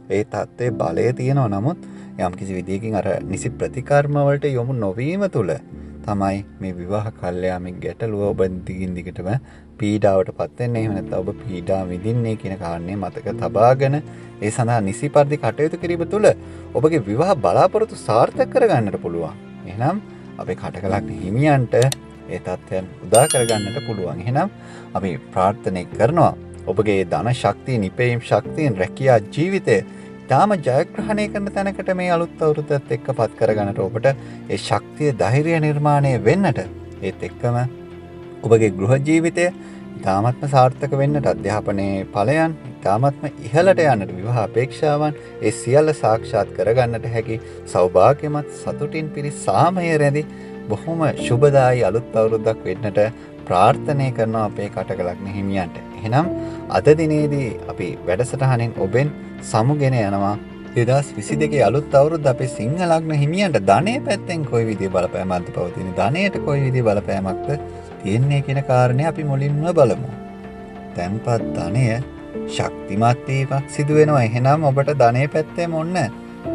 ඒ தත්ත්වයේ බලය තියෙනවා. නමුත් යම්කිසි විදියකින් අර නිසි ප්‍රතිකර්ම වලට යොමු නොවීම තුළ තමයි මේ විවාහ කල්යාමේ ගැටලුව ඔබ දිගින් දිගටම පීඩාවට පත් වෙන්නේ. එහෙම නැත්නම් ඔබ පීඩා විඳින්නේ කියන කාරණේ මතක තබාගෙන ඒ සඳහා නිසි පරිදි කටයුතු කිරීම තුළ ඔබගේ විවාහ බලාපොරොත්තු සාර්ථක කරගන්නට පුළුවන්. එහෙනම් අපේ කටකලග්න හිමියන්ට ඒ තත්ත්වයන් උදා කරගන්නට පුළුවන්. එහෙනම් අපි ප්‍රාර්ථනා කරනවා ඔබගේ ධන ශක්තිය, නිපැයීම් ශක්තියෙන් රැකියා ජීවිතය තාම ජයග්‍රහණය කරන තැනකට මේ අලුත් අවුරුද්දත් එක්ක පත් කරගන්නට ඔබට ඒ ශක්තිය, ධෛර්යය නිර්මාණය වෙන්නට, ඒත් එක්කම ඔබගේ ගෘහ ජීවිතය ඉතාමත්ම සාර්ථක වෙන්නට, අධ්‍යාපනයේ ඵලයන් ඉතාමත්ම ඉහළට යන්නට, විවාහ අපේක්ෂාවන් ඒ සියල්ල සාක්ෂාත් කරගන්නට හැකි සෞභාග්‍යමත් සතුටින් පිරි සාමය රැඳි බොහොම ශුභදායි අලුත් අවුරුද්දක් වෙන්නට ප්‍රාර්ථනා කරනවා අපේ කටක ලග්න හිමියන්ට. එහෙනම් අද දිනේදී අපි වැඩසටහනෙන් ඔබෙන් සමුගෙන යනවා 2022 අලුත් අවුරුද්ද අපේ සිංහ ලග්න හිමියන්ට ධනය පැත්තෙන් කොයි විදිහේ බලපෑමක්ද පවතින, ධනයට කොයි විදිහේ බලපෑමක්ද තියෙන්නේ කියන කාරණේ අපි මුලින්ම බලමු. තැන්පත් ධනය ශක්තිමත් වීමක් සිදු වෙනවා. එහෙනම් ඔබට ධනය පැත්තෙම ඔන්න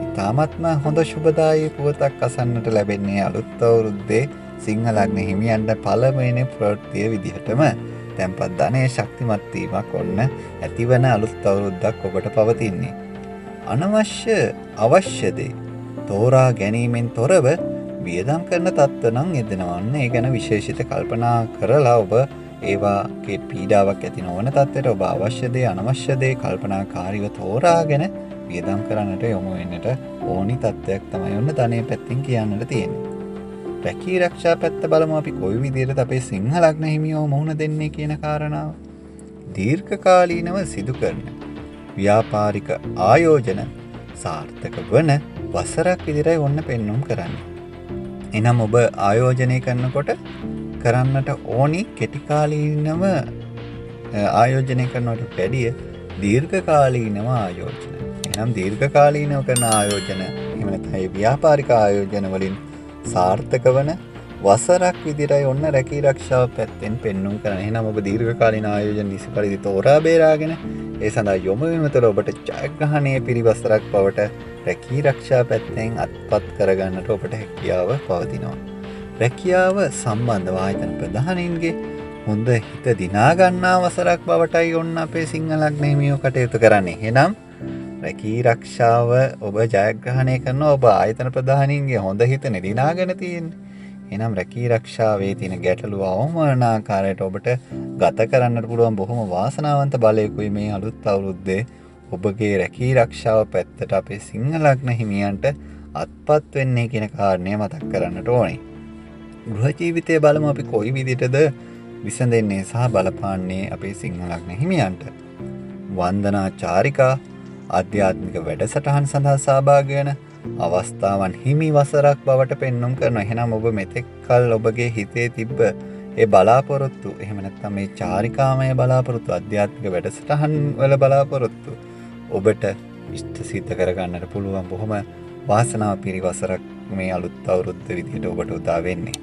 ඉතාමත්ම හොඳ ශුභදායී පුවතක් අසන්නට ලැබෙන්නේ අලුත් අවුරුද්දේ සිංහ ලග්න හිමියන්ට පළවෙනි ප්‍රවෘත්තිය විදිහටම තැන්පත් ධනයේ ශක්තිමත් වීමක් ඔන්න ඇතිවන අලුත් අවුරුද්දක් ඔබට පවතින්නේ. අනවශ්‍ය අවශ්‍ය දේ තෝරා ගැනීමෙන් තොරව වියදම් කරන තත්ත්ව නම් යෙදෙනවන්න. ඒ ගැන විශේෂිත කල්පනා කරලා ඔබ ඒවාගේ පීඩාවක් ඇති නොවන තත්ත්වයට ඔබ අවශ්‍ය දේ අනවශ්‍ය දේ කල්පනාකාරීව තෝරාගෙන වියදම් කරන්නට යොමු වෙන්නට ඕනි තත්ත්වයක් තමයි ඔන්න ධනය පැත්තෙන් කියන්නට තියෙන්නේ. රැකී ආරක්ෂා පැත්ත බලමු අපි කොයි විදිහටද අපේ සිංහ ලග්න හිමියෝ මුහුණ දෙන්නේ කියන කාරණාව. දීර්ඝකාලීනව සිදු කරන ව්‍යාපාරික ආයෝජන සාර්ථක වන වසරක් විදිහටයි ඔන්න පෙන්වුම් කරන්නේ. එනම් ඔබ ආයෝජනය කරනකොට කරන්නට ඕනි කෙටිකාලීනව ආයෝජනය කරනවට වැඩිය දීර්ඝකාලීනව ආයෝජන. එනම් දීර්ඝකාලීනව කරන ආයෝජන එහෙම නැත්නම් ව්‍යාපාරික ආයෝජන වලින් සාර්ථක වන වසරක් විදිහටයි ඔන්න රැකී ආරක්ෂාව පැත්තෙන් පෙන්වුම් කරන්නේ. එහෙනම් ඔබ දීර්ඝකාලීන ආයෝජන නිසි පරිදි තෝරා බේරාගෙන ඒ සඳහා යොමු වීම තුළ ඔබට ජයග්‍රහණයේ පිරිවසරක් බවට රැකී ආරක්ෂා පැත්තෙන් අත්පත් කරගන්නට ඔබට හැකියාව පවතිනවා. රැකියාව සම්බන්ධව ආයතන ප්‍රධානීන්ගේ හොඳ හිත දිනා ගන්නා වසරක් බවටයි ඔන්න අපේ සිංහ ලග්න හිමියෝ කටයුතු කරන්නේ. එහෙනම් රැකී ආරක්ෂාව ඔබ ජයග්‍රහණය කරන ඔබ ආයතන ප්‍රධානීන්ගේ හොඳ හිත දිනාගෙන තියෙන්නේ. එහෙනම් රැකී ආරක්ෂාවේ තියෙන ගැටලු අවමාන ආකාරයට ඔබට ගත කරන්නට පුළුවන් බොහොම වාසනාවන්ත බලයකුයි මේ අලුත් අවුරුද්දේ ඔබගේ රැකී ආරක්ෂාව පැත්තට අපේ සිංහ ලග්න හිමියන්ට අත්පත් වෙන්නේ කියන කාරණය මතක් කරන්නට ඕනේ. ගෘහ ජීවිතය බලමු අපි කොයි විදිහටද විසඳෙන්නේ සහ බලපාන්නේ අපේ සිංහ ලග්න හිමියන්ට. වන්දනා චාරිකා ආධ්‍යාත්මික වැඩසටහන් සඳහා සහභාගී වෙන අවස්ථාවන් හිමි වසරක් බවට පෙන්වුම් කරනවා. එහෙනම් ඔබ මෙතෙක් කල ඔබගේ හිතේ තිබ්බ ඒ බලාපොරොත්තු එහෙම නැත්නම් මේ චාරිකාමය බලාපොරොත්තු ආධ්‍යාත්මික වැඩසටහන් වල බලාපොරොත්තු ඔබට ඉෂ්ට සිද්ධ කරගන්නට පුළුවන් බොහොම වාසනාව පිරිවසරක් මේ අලුත් අවුරුද්ද විදිහට ඔබට උදා වෙන්නේ.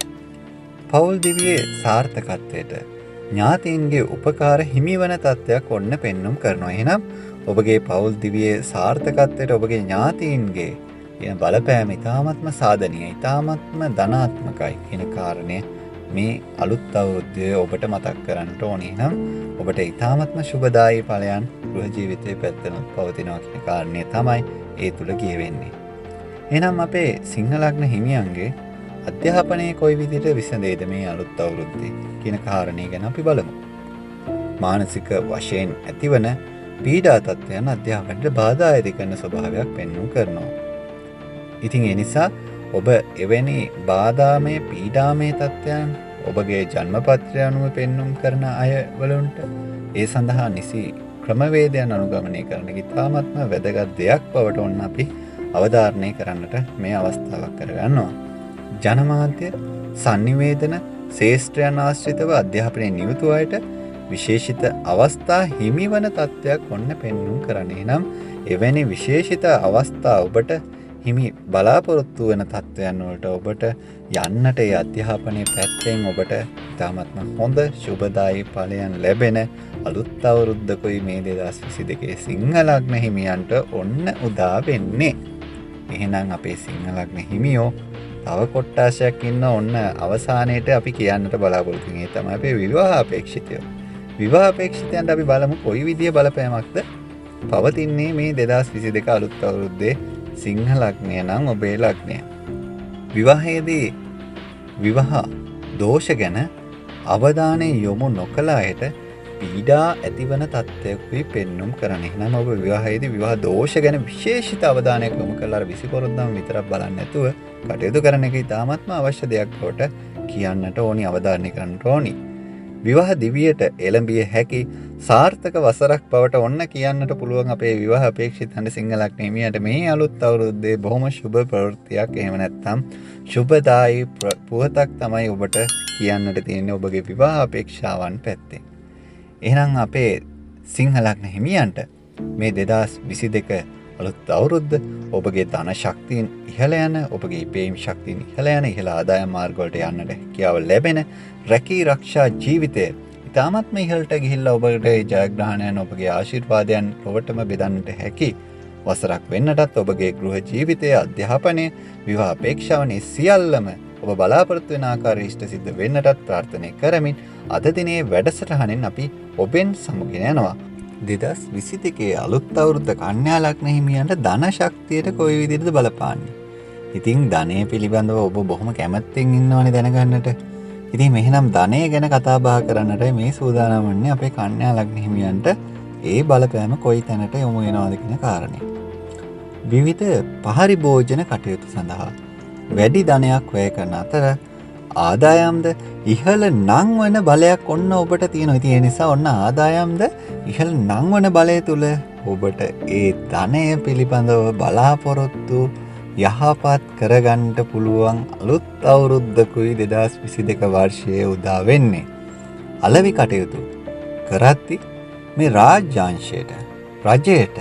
පෞල් දිවියේ සාර්ථකත්වයට ඥාතීන්ගේ උපකාර හිමිවන තත්ත්වයක් ඔන්න පෙන්වුම් කරනවා. එහෙනම් ඔබගේ පෞල් දිවියේ සාර්ථකත්වයට ඔබගේ ඥාතීන්ගේ කියන බලපෑම ඉතාමත්ම සාධනීයයි, ඉතාමත්ම ධනාත්මකයි කියන කාරණය මේ අලුත් අවුරුද්දේ ඔබට මතක් කරන්නට ඕනේ. නම් ඔබට ඉතාමත්ම සුබදායී ඵලයන් ගෘහ ජීවිතයේ පැත්තෙනුත් පවතිනවා කියන කාරණය තමයි ඒ තුල කියවෙන්නේ. එහෙනම් අපේ සිංහ ලග්න හිමියන්ගේ අධ්‍යාපනයේ කොයි විදිහට විසඳේද මේ අලුත් අවුරුද්දේ කියන කාරණේ ගැන අපි බලමු. මානසික වශයෙන් ඇතිවන පීඩා තත්ත්වයන් අධ්‍යාපනයට බාධා ඇති කරන ස්වභාවයක් පෙන්වු කරනවා. ඉතින් ඒ නිසා ඔබ එවැනි බාධාමය පීඩාමය තත්ත්වයන් ඔබගේ ජන්මපත්‍රය අනුව පෙන්වුම් කරන අය වලුන්ට ඒ සඳහා නිසි ක්‍රමවේදයන් අනුගමනය කරන ඉතාමත්ම වැදගත් දෙයක් බවට ඔන්න අපි අවධාරණය කරන්නට මේ අවස්ථාවක් කරගන්නවා. ජනමාධ්‍ය sannivedana ශේෂ්ත්‍රයන් ආශ්‍රිතව අධ්‍යාපනයේ නියුතු අයට විශේෂිත අවස්ථා හිමිවන තත්ත්වයක් ඔන්න පෙන්වුම් කරන්නේ. නම් එවැනි විශේෂිත අවස්ථා ඔබට හිමි බලාපොරොත්තු වෙන තත්ත්වයන් වලට ඔබට යන්නට ඒ අධ්‍යාපනයේ පැත්තෙන් ඔබට ඉතාමත්ම හොඳ ශුභදායී ඵලයන් ලැබෙන අලුත් අවුරුද්දකුයි මේ 2022 සිංහ ලග්න හිමියන්ට ඔන්න උදා වෙන්නේ. එහෙනම් අපේ සිංහ ලග්න හිමියෝ තව කොට්ටාශයක් ඉන්න ඔන්න අවසානයේට අපි කියන්නට බලාපොරොත්තු වෙන්නේ තමයි අපේ විවාහ අපේක්ෂිතයෝ. විවාහ අපේක්ෂිතයන්ට අපි බලමු කොයි විදිය බලපෑමක්ද පවතින්නේ මේ 2022 අලුත් අවුරුද්දේ සිංහ ලග්නය නම් ඔබේ ලග්නය. විවාහයේදී විවාහ දෝෂ ගැන අවධානය යොමු නොකළ අයට පීඩා ඇතිවන තත්ත්වයකුයි පෙන්වුම් කරන්නේ. එහෙනම් ඔබ විවාහයේදී විවාහ දෝෂ ගැන විශේෂිත අවධානයක් යොමු කළා. අර 24 විතරක් බලන්නේ නැතුව කටයුතු කරන එක ඉතාමත්ම අවශ්‍ය දෙයක් බවට කියන්නට ඕනි, අවධාරණය කරන්නට ඕනි. විවාහ දිවියට එළඹිය හැකි සාර්ථක වසරක් බවට ඔන්න කියන්නට පුළුවන් අපේ විවාහ අපේක්ෂිතයන්ට සිංහලක් හිමියන්ට මේ අලුත් අවුරුද්දේ බොහොම සුබ ප්‍රවෘත්තියක් එහෙම නැත්නම් සුබදායි පුවතක් තමයි ඔබට කියන්නට තියෙන්නේ ඔබගේ විවාහ අපේක්ෂාවන් පැත්තෙන්. එහෙනම් අපේ සිංහලක් හිමියන්ට මේ 2022 අලුත් අවුරුද්ද ඔබගේ ධන ශක්තියින් ඉහළ යන ඔබගේ ඉපේම් ශක්තියින් ඉහළ යන ඉහළ ආදායම් මාර්ග වලට යන්නට හැකියාව ලැබෙන රැකී ආරක්ෂා ජීවිතය ඉතාමත්ම ඉහළට ගිහිල්ලා ඔබට ඒ ජයග්‍රහණයන් ඔබගේ ආශිර්වාදයන් ඔබටම බෙදන්නට හැකි වසරක් වෙන්නටත් ඔබගේ ගෘහ ජීවිතයේ අධ්‍යාපනය විවාහ අපේක්ෂාවන් සියල්ලම ඔබ බලාපොරොත්තු වෙන ආකාරයට ඉෂ්ට සිද්ධ වෙන්නටත් ප්‍රාර්ථනා කරමින් අද දිනේ වැඩසටහනෙන් අපි ඔබෙන් සමුගෙන යනවා 2022 අලුත් අවුරුද්ද කන්‍යා ලග්න හිමියන්ට ධන ශක්තියට කොයි විදිහටද බලපාන්නේ. ඉතින් ධනය පිළිබඳව ඔබ බොහොම කැමැත්තෙන් ඉන්නවනේ දැනගන්නට. ඉතින් මෙහෙනම් ධනය ගැන කතා බහ කරන්නටයි මේ සූදානම් වන්නේ අපේ කන්‍යා ලග්න හිමියන්ට ඒ බලපෑම කොයි තැනට යොමු වෙනවද කියන කාරණේ. විවිධ පරිභෝජන කටයුතු සඳහා වැඩි ධනයක් වැය කරන අතර ආදායම්ද ඉහළ නංවන බලයක් ඔන්න ඔබට තියෙනවා. ඉතින් ඒ නිසා ඔන්න ආදායම්ද ඉහළ නංවන බලය තුල ඔබට ඒ ධනය පිළිබඳව බලාපොරොත්තු යහපත් කරගන්න පුළුවන් අලුත් අවුරුද්දකුයි 2022 වර්ෂයේ උදා වෙන්නේ. අලෙවි කටයුතු කරද්දී මේ රාජ්‍යාංශයට රජයට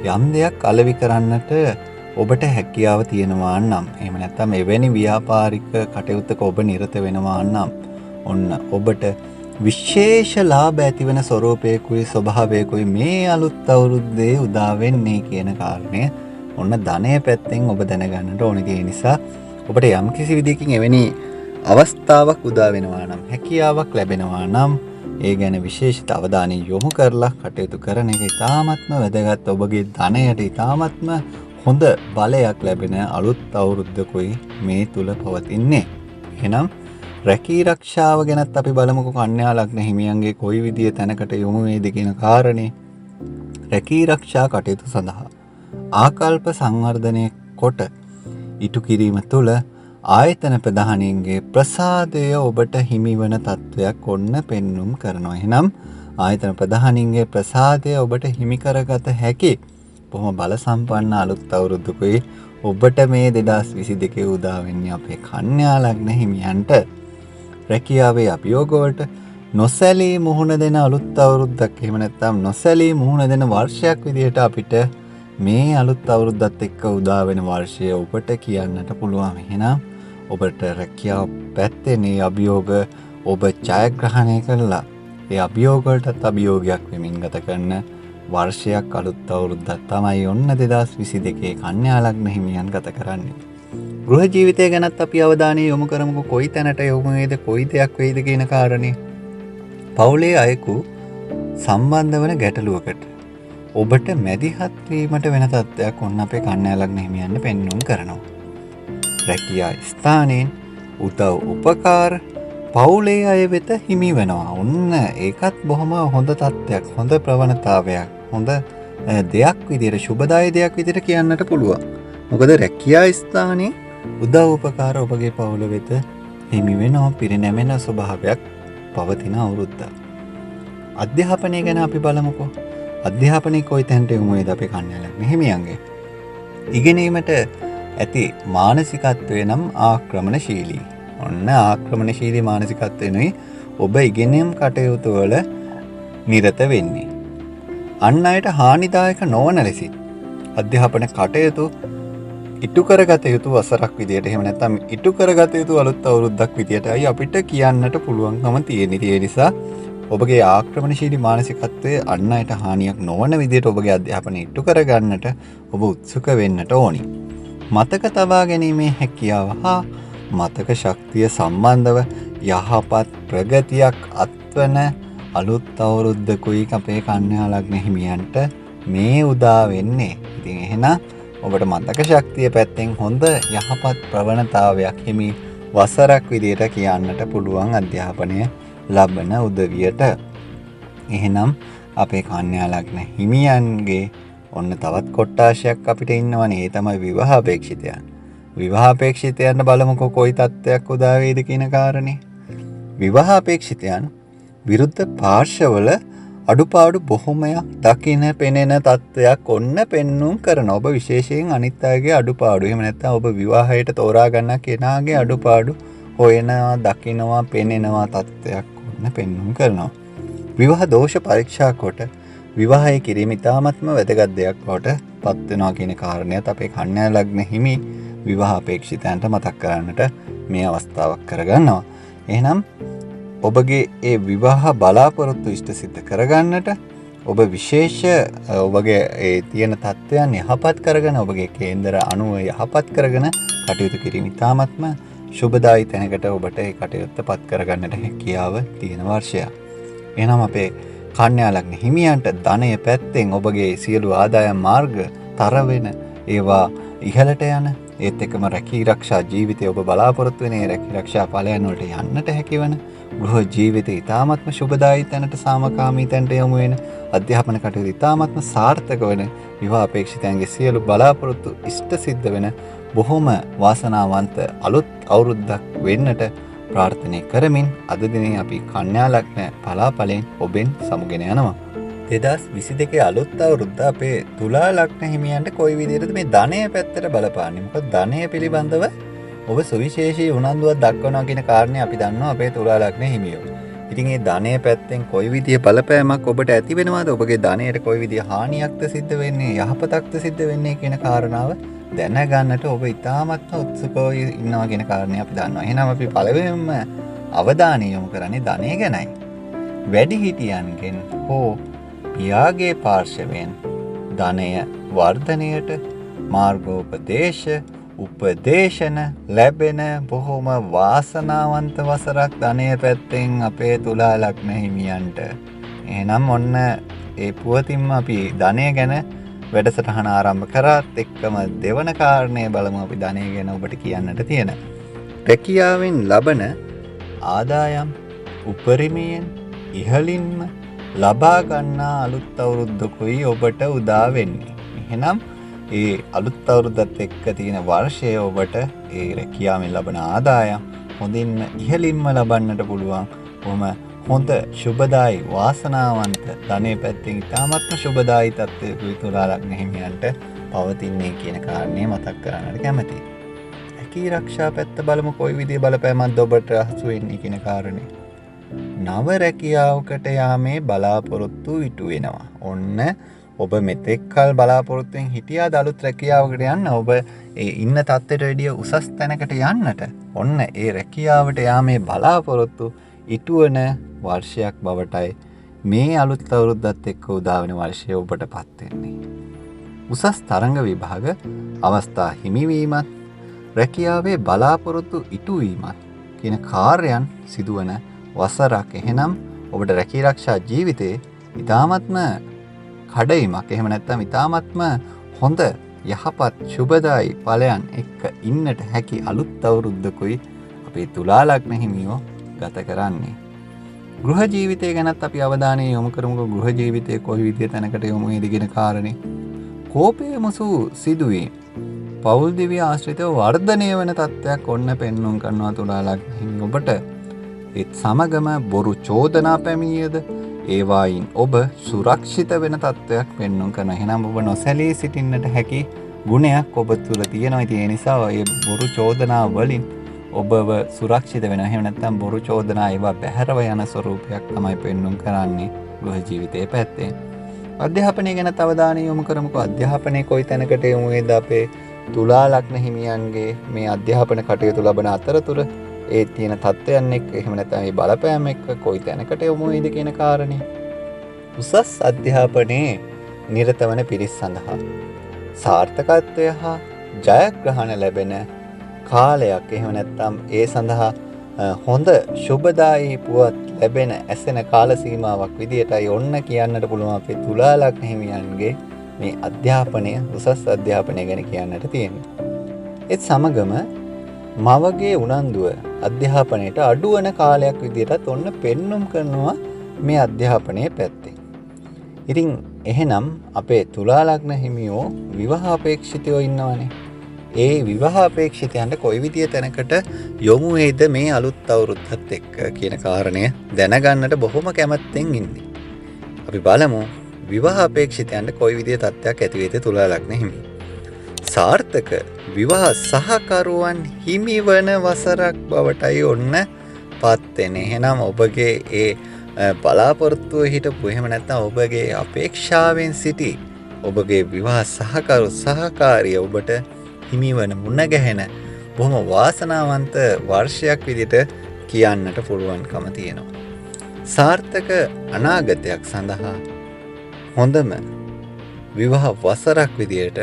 යම් දෙයක් අලෙවි කරන්නට ඔබට හැකියාව තියෙනවා නම් එහෙම නැත්නම් එවැනි ව්‍යාපාරික කටයුත්තක ඔබ නිරත වෙනවා නම් ඔන්න ඔබට විශේෂ ලාභ ඇතිවන ස්වරූපයකුයි ස්වභාවයකුයි මේ අලුත් අවුරුද්දේ උදා වෙන්නේ කියන කාරණය ඔන්න ධනය පැත්තෙන් ඔබ දැනගන්නට ඕනේ. ඒ නිසා ඔබට යම් කිසි විදිහකින් එවැනි අවස්ථාවක් උදා වෙනවා නම් හැකියාවක් ලැබෙනවා නම් ඒ ගැන විශේෂිත අවධානය යොමු කරලා කටයුතු කරන එක ඉතාමත්ම වැදගත්. ඔබගේ ධනයට ඉතාමත්ම හොඳ බලයක් ලැබෙන අලුත් අවුරුද්දකුයි මේ තුල පවතින්නේ. එහෙනම් රැකී ආරක්ෂාව ගැනත් අපි බලමුකෝ කන්‍යා ලග්න හිමියන්ගේ කොයි විදිය තැනකට යොමු වේද කියන කාරණේ. රැකී ආරක්ෂා කටයුතු සඳහා ආකල්ප සංවර්ධනය කොට ඉටු කිරීම තුළ ආයතන ප්‍රධානීන්ගේ ප්‍රසාදය ඔබට හිමිවන තත්වයක් ඔන්න පෙන්눔 කරනවා. එහෙනම් ආයතන ප්‍රධානීන්ගේ ප්‍රසාදය ඔබට හිමි කරගත හැකි බොහොම බල සම්පන්න අලුත් අවුරුද්දකුයි ඔබට මේ 2022 උදා වෙන්නේ අපේ කන්‍යා ලග්න හිමියන්ට. රැකියාවේ අභියෝග වලට නොසැලී මුහුණ දෙන අලුත් අවුරුද්දක් එහෙම නැත්නම් නොසැලී මුහුණ දෙන වර්ෂයක් විදිහට අපිට මේ අලුත් අවුරුද්දත් එක්ක උදා වෙන වර්ෂය ඔබට කියන්නට පුළුවන්. එහෙනම් ඔබට රැකියාව පැත්තේ මේ අභියෝග ඔබ ජයග්‍රහණය කළා. ඒ අභියෝග වලටත් අභියෝගයක් වෙමින් ගත කරන වර්ෂයක් අලුත් අවුරුද්දක් තමයි ඔන්න 2022 කන්‍යා ලග්න හිමියන් ගත කරන්නේ. ගෘහ ජීවිතය ගැනත් අපි අවධානය යොමු කරමුකෝ කොයි තැනට යොමු වේද කොයි දෙයක් වෙයිද කියන කාරණේ. පවුලේ අයෙකු සම්බන්ධ වන ගැටලුවකට ඔබට මැදිහත් වීමට වෙන තත්ත්වයක් ඔන්න අපේ කන්‍යා ලග්න හිමියන්ට පෙන්වුම් කරනවා. රැකියා ස්ථානයෙන් උදව් උපකාර පවුලේ අය වෙත හිමි වෙනවා. ඔන්න ඒකත් බොහොම හොඳ තත්ත්වයක්, හොඳ ප්‍රවණතාවයක්, හොඳ දෙයක් විදිහට සුබදායී දෙයක් විදිහට කියන්නට පුළුවන්. මොකද රැකියා ස්ථානයේ උදව් උපකාර ඔබගේ පවුල වෙත හිමි වෙනවා, පිරිනැමෙන ස්වභාවයක් පවතින අවුරුද්දක්. අධ්‍යාපනය ගැන අපි බලමුකෝ. අධ්‍යාපනයේ කොයි තැනට යොමු වේද අපේ කන්‍යා ලග්න හිමියන්ගේ? ඉගෙනීමට ඇති මානසිකත්වය නම් ආක්‍රමණශීලී. ඔන්න ආක්‍රමණශීලී මානසිකත්වෙනුයි ඔබ ඉගෙනීම් කටයුතු වල නිරත වෙන්නේ. අන් අයට හානිදායක නොවන ලෙසින් අධ්‍යාපන කටයුතු ඉටු කරගත යුතු වසරක් විදියට එහෙම නැත්නම් ඉටු කරගත යුතු අලුත් අවුරුද්දක් විදියටයි අපිට කියන්නට පුළුවන්කම තියෙන්නේ. ඒ නිසා ඔබගේ ආක්‍රමණශීලී මානසිකත්වය අන් අයට හානියක් නොවන විදියට ඔබගේ අධ්‍යාපනය ඉටු කරගන්නට ඔබ උත්සුක වෙන්නට ඕනි. මතක තබා ගැනීමේ හැකියාව හා මතක ශක්තිය සම්බන්ධව යහපත් ප්‍රගතියක් අත්වන අලුත් අවුරුද්දකුයි අපේ කන්‍යා ලග්න හිමියන්ට මේ උදා වෙන්නේ. ඉතින් එහෙනම් ඔබට මතක ශක්තිය පැත්තෙන් හොඳ යහපත් ප්‍රවණතාවයක් හිමි වසරක් විදියට කියන්නට පුළුවන් අධ්‍යාපනය ලබන උදවියට. එහෙනම් අපේ කන්‍යා ලග්න හිමියන්ගේ ඔන්න තවත් කොට්ටාශයක් අපිට ඉන්නවනේ. ඒ තමයි විවාහ අපේක්ෂිතයන්. විවාහ අපේක්ෂිතයන්ට බලමුකෝ කොයි තත්ත්වයක් උදා වේද කියන කාරණේ. විවාහ අපේක්ෂිතයන් විරුද්ධ පාර්ශවල අඩුපාඩු බොහොමයක් දකින්න පෙනෙන තත්ත්වයක් ඔන්න පෙන්눔 කරන ඔබ විශේෂයෙන් අනිත් අයගේ අඩුපාඩු එහෙම නැත්නම් ඔබ විවාහයට තෝරා ගන්න කෙනාගේ අඩුපාඩු හොයනවා දකින්නවා පෙනෙනවා තත්ත්වයක් ඔන්න පෙන්눔 කරනවා. විවාහ දෝෂ පරීක්ෂා කොට විවාහය කිරීම ඉතාමත්ම වැදගත් දෙයක් බවට පත් වෙනවා කියන කාරණයත් අපේ කන්‍යා ලග්න හිමි විවාහ අපේක්ෂිතයන්ට මතක් කරන්නට මේ අවස්ථාවක් කරගන්නවා. එහෙනම් ඔබගේ ඒ විවාහ බලාපොරොත්තු ඉෂ්ට සිද්ධ කරගන්නට ඔබ විශේෂ ඔබගේ ඒ තියෙන තත්ත්වයන් යහපත් කරගෙන ඔබගේ කේන්දර අණුව යහපත් කරගෙන කටයුතු කිරීම ඉතාමත්ම ශුභදායි තැනකට ඔබට ඒ කටයුත්ත පත් කරගන්නට හැකියාව තියෙන වර්ෂයක්. එහෙනම් අපේ කන්‍යා ලග්න හිමියන්ට ධනය පැත්තෙන් ඔබගේ සියලු ආදායම් මාර්ග තර වෙන ඒවා ඉහළට යන ඒත් එක්කම රැකී ආරක්ෂා ජීවිතය ඔබ බලාපොරොත්තු වෙන ඒ රැකී ආරක්ෂා ඵලයන් වලට යන්නට හැකිවන ගෘහ ජීවිතය ඉතාමත්ම ශුභදායි තැනට සාමකාමී තැනට යොමු වෙන අධ්‍යාපන කටයුතු ඉතාමත්ම සාර්ථක වෙන විවාහ අපේක්ෂිතයන්ගේ සියලු බලාපොරොත්තු ඉෂ්ට සිද්ධ වෙන බොහොම වාසනාවන්ත අලුත් අවුරුද්දක් වෙන්නට ප්‍රාර්ථනා කරමින් අද දිනේ අපි කන්‍යා ලග්න පලාපලෙන් ඔබෙන් සමුගෙන යනවා. 2022 අලුත් අවුරුද්ද අපේ තුලා ලග්න හිමියන්ට කොයි විදිහටද මේ ධනය පැත්තට බලපාන්නේ? මොකද ධනය පිළිබඳව ඔබ සුවිශේෂී උනන්දුවක් දක්වනවා කියන කාරණේ අපි දන්නවා අපේ තුලා ලග්න හිමියෝ. ඉතින් මේ ධනය පැත්තෙන් කොයි විදිහේ බලපෑමක් ඔබට ඇති වෙනවද? ඔබගේ ධනයට කොයි විදිහේ හානියක්ද සිද්ධ වෙන්නේ? යහපතක්ද සිද්ධ වෙන්නේ කියන කාරණාව දැනගන්නට ඔබ ඉතාමත්ම උත්සුකව ඉන්නවා කියන කාරණේ අපි දන්නවා. එහෙනම් අපි පළවෙනිම අවධානය යොමු කරන්නේ ධනය ගැනයි. වැඩිහිටියන්ගෙන් හෝ පියාගේ පාර්ශවයෙන් ධනය වර්ධනයට මාර්ගෝපදේශ උපදේශන ලැබෙන බොහොම වාසනාවන්ත වසරක් ධනය පැත්තෙන් අපේ තුලා ලග්න හිමියන්ට. එහෙනම් ඔන්න ඒ පුවතින්ම අපි ධනය ගැන වැඩසටහන ආරම්භ කරත් එක්කම දෙවන කාරණය බලමු අපි ධනය ගැන ඔබට කියන්නට තියෙන. රැකියාවෙන් ලබන ආදායම් උපරිමයෙන් ඉහළින්ම ලබා ගන්නා අලුත් අවුරුද්දකුයි ඔබට උදා වෙන්නේ. එහෙනම් ඒ අලුත් අවුරුද්දත් එක්ක තියෙන වර්ෂය ඔබට ඒ රැකියාවෙන් ලබන ආදායම් හොඳින්ම ඉහළින්ම ලබන්නට පුළුවන්. කොහොම හොඳ ශුභදායි වාසනාවන්ත ධනෙ පැත්තෙන් ඉතාමත්ම ශුභදායි තත්ත්වයකුයි තුලා ලග්න හිමියන්ට පවතින්නේ කියන කාරණේ මතක් කරන්නට කැමතියි. රැකී ආරක්ෂා පැත්ත බලමු කොයි විදිහේ බලපෑමක්ද ඔබට හසු වෙන්නේ කියන කාරණේ. නව රැකියාවකට යාමේ බලාපොරොත්තු ඉටු වෙනවා. ඔන්න ඔබ මෙතෙක් කල බලාපොරොත්තුෙන් හිටියාද අලුත් රැකියාවකට යන්න? ඔබ ඒ ඉන්න තත්ත්වයට වැඩිය උසස් තැනකට යන්නට ඔන්න ඒ රැකියාවට යාමේ බලාපොරොත්තු ඉටුවන වර්ෂයක් බවටයි මේ අලුත් අවුරුද්දත් එක්ක උදා වෙන වර්ෂය ඔබට පත් වෙන්නේ. උසස් තරඟ විභාග අවස්ථා හිමිවීමත් රැකියාවේ බලාපොරොත්තු ඉටුවීමත් කියන කාර්යයන් සිදුවන වසරක්. එහෙනම් ඔබට රැකී ආරක්ෂා ජීවිතේ ඉතාමත්ම කඩයිමක් එහෙම නැත්නම් ඉතාමත්ම හොඳ යහපත් ශුභදායි ඵලයන් එක්ක ඉන්නට හැකි අලුත් අවුරුද්දකුයි අපේ තුලා ලග්න හිමියෝ ගත කරන්නේ. ගෘහ ජීවිතය ගැනත් අපි අවධානය යොමු කරමු. ගෘහ ජීවිතයේ කොයි විදිහේ තැනකට යොමු වේද කියන කාරණේ. කෝපයේ මුසු සිදුවීම් පෞල් දිව්‍ය ආශ්‍රිතව වර්ධනය වෙන තත්ත්වයක් ඔන්න පෙන්වුම් කරනවා තුලා ලග්න හිමි ඔබට. ඒත් සමගම බොරු චෝදනා පැමිණියද ඒවායින් ඔබ සුරක්ෂිත වෙන තත්ත්වයක් පෙන්වුම් කරනවා. එහෙනම් ඔබ නොසැලී සිටින්නට හැකි ගුණයක් ඔබ තුළ තියෙනවා. ඉතින් ඒ නිසා මේ බොරු චෝදනා වලින් ඔබව සුරක්ෂිත වෙනවා. එහෙම නැත්නම් බොරු චෝදනා ඒවා බැහැරව යන ස්වරූපයක් තමයි පෙන්වුම් කරන්නේ ගෘහ ජීවිතයේ පැත්තෙන්. අධ්‍යාපනය ගැන අවධානය යොමු කරමුකෝ. අධ්‍යාපනයේ කොයි තැනකට යොමු වේද අපේ තුලා ලග්න හිමියන්ගේ මේ අධ්‍යාපන කටයුතු ලබන අතරතුර ඒ තියෙන තත්ත්වයන් එක්ක එහෙම නැත්නම් මේ බලපෑම එක්ක කොයි තැනකට යොමු වේද කියන කාරණේ. උසස් අධ්‍යාපනයේ නිරත වන පිරිස් සඳහා සාර්ථකත්වය හා ජයග්‍රහණ ලැබෙන කාලයක්. එහෙම නැත්නම් ඒ සඳහා හොඳ ශුභදායී පුවත් ලැබෙන ඇසෙන කාල සීමාවක් විදියටයි ඔන්න කියන්නට පුළුවන් අපේ තුලා ලග්න හිමියන්ගේ මේ අධ්‍යාපනය උසස් අධ්‍යාපනය ගැන කියන්නට තියෙනවා. ඒත් සමගම මවගේ උනන්දුව අධ්‍යාපනයට අඩුවන කාලයක් විදියටත් ඔන්න පෙන්눔 කරනවා මේ අධ්‍යාපනයේ පැත්තෙන්. ඉතින් එහෙනම් අපේ තුලා ලග්න හිමියෝ විවාහ අපේක්ෂිතයෝ ඉන්නවනේ. ඒ විවාහ අපේක්ෂිතයන්ට කොයි විදිය තැනකට යොමු වේද මේ අලුත් අවුරුද්දත් එක්ක කියන කාරණය දැනගන්නට බොහොම කැමැත්තෙන් ඉන්නේ. අපි බලමු විවාහ අපේක්ෂිතයන්ට කොයි විදිය තත්ත්වයක් ඇති වේද තුලා ලග්න හිමි. සාර්ථක විවාහ සහකරුවන් හිමිවන වසරක් බවටයි ඔන්න පත් වෙන්නේ. එහෙනම් ඔබගේ ඒ බලාපොරොත්තුව හිටපු එහෙම නැත්නම් ඔබගේ අපේක්ෂාවෙන් සිටි ඔබගේ විවාහ සහකරු සහකාරිය ඔබට හිමිවන මුණ ගැහෙන බොහොම වාසනාවන්ත වර්ෂයක් විදිහට කියන්නට පුළුවන්කම තියෙනවා. සාර්ථක අනාගතයක් සඳහා හොඳම විවාහ වසරක් විදිහට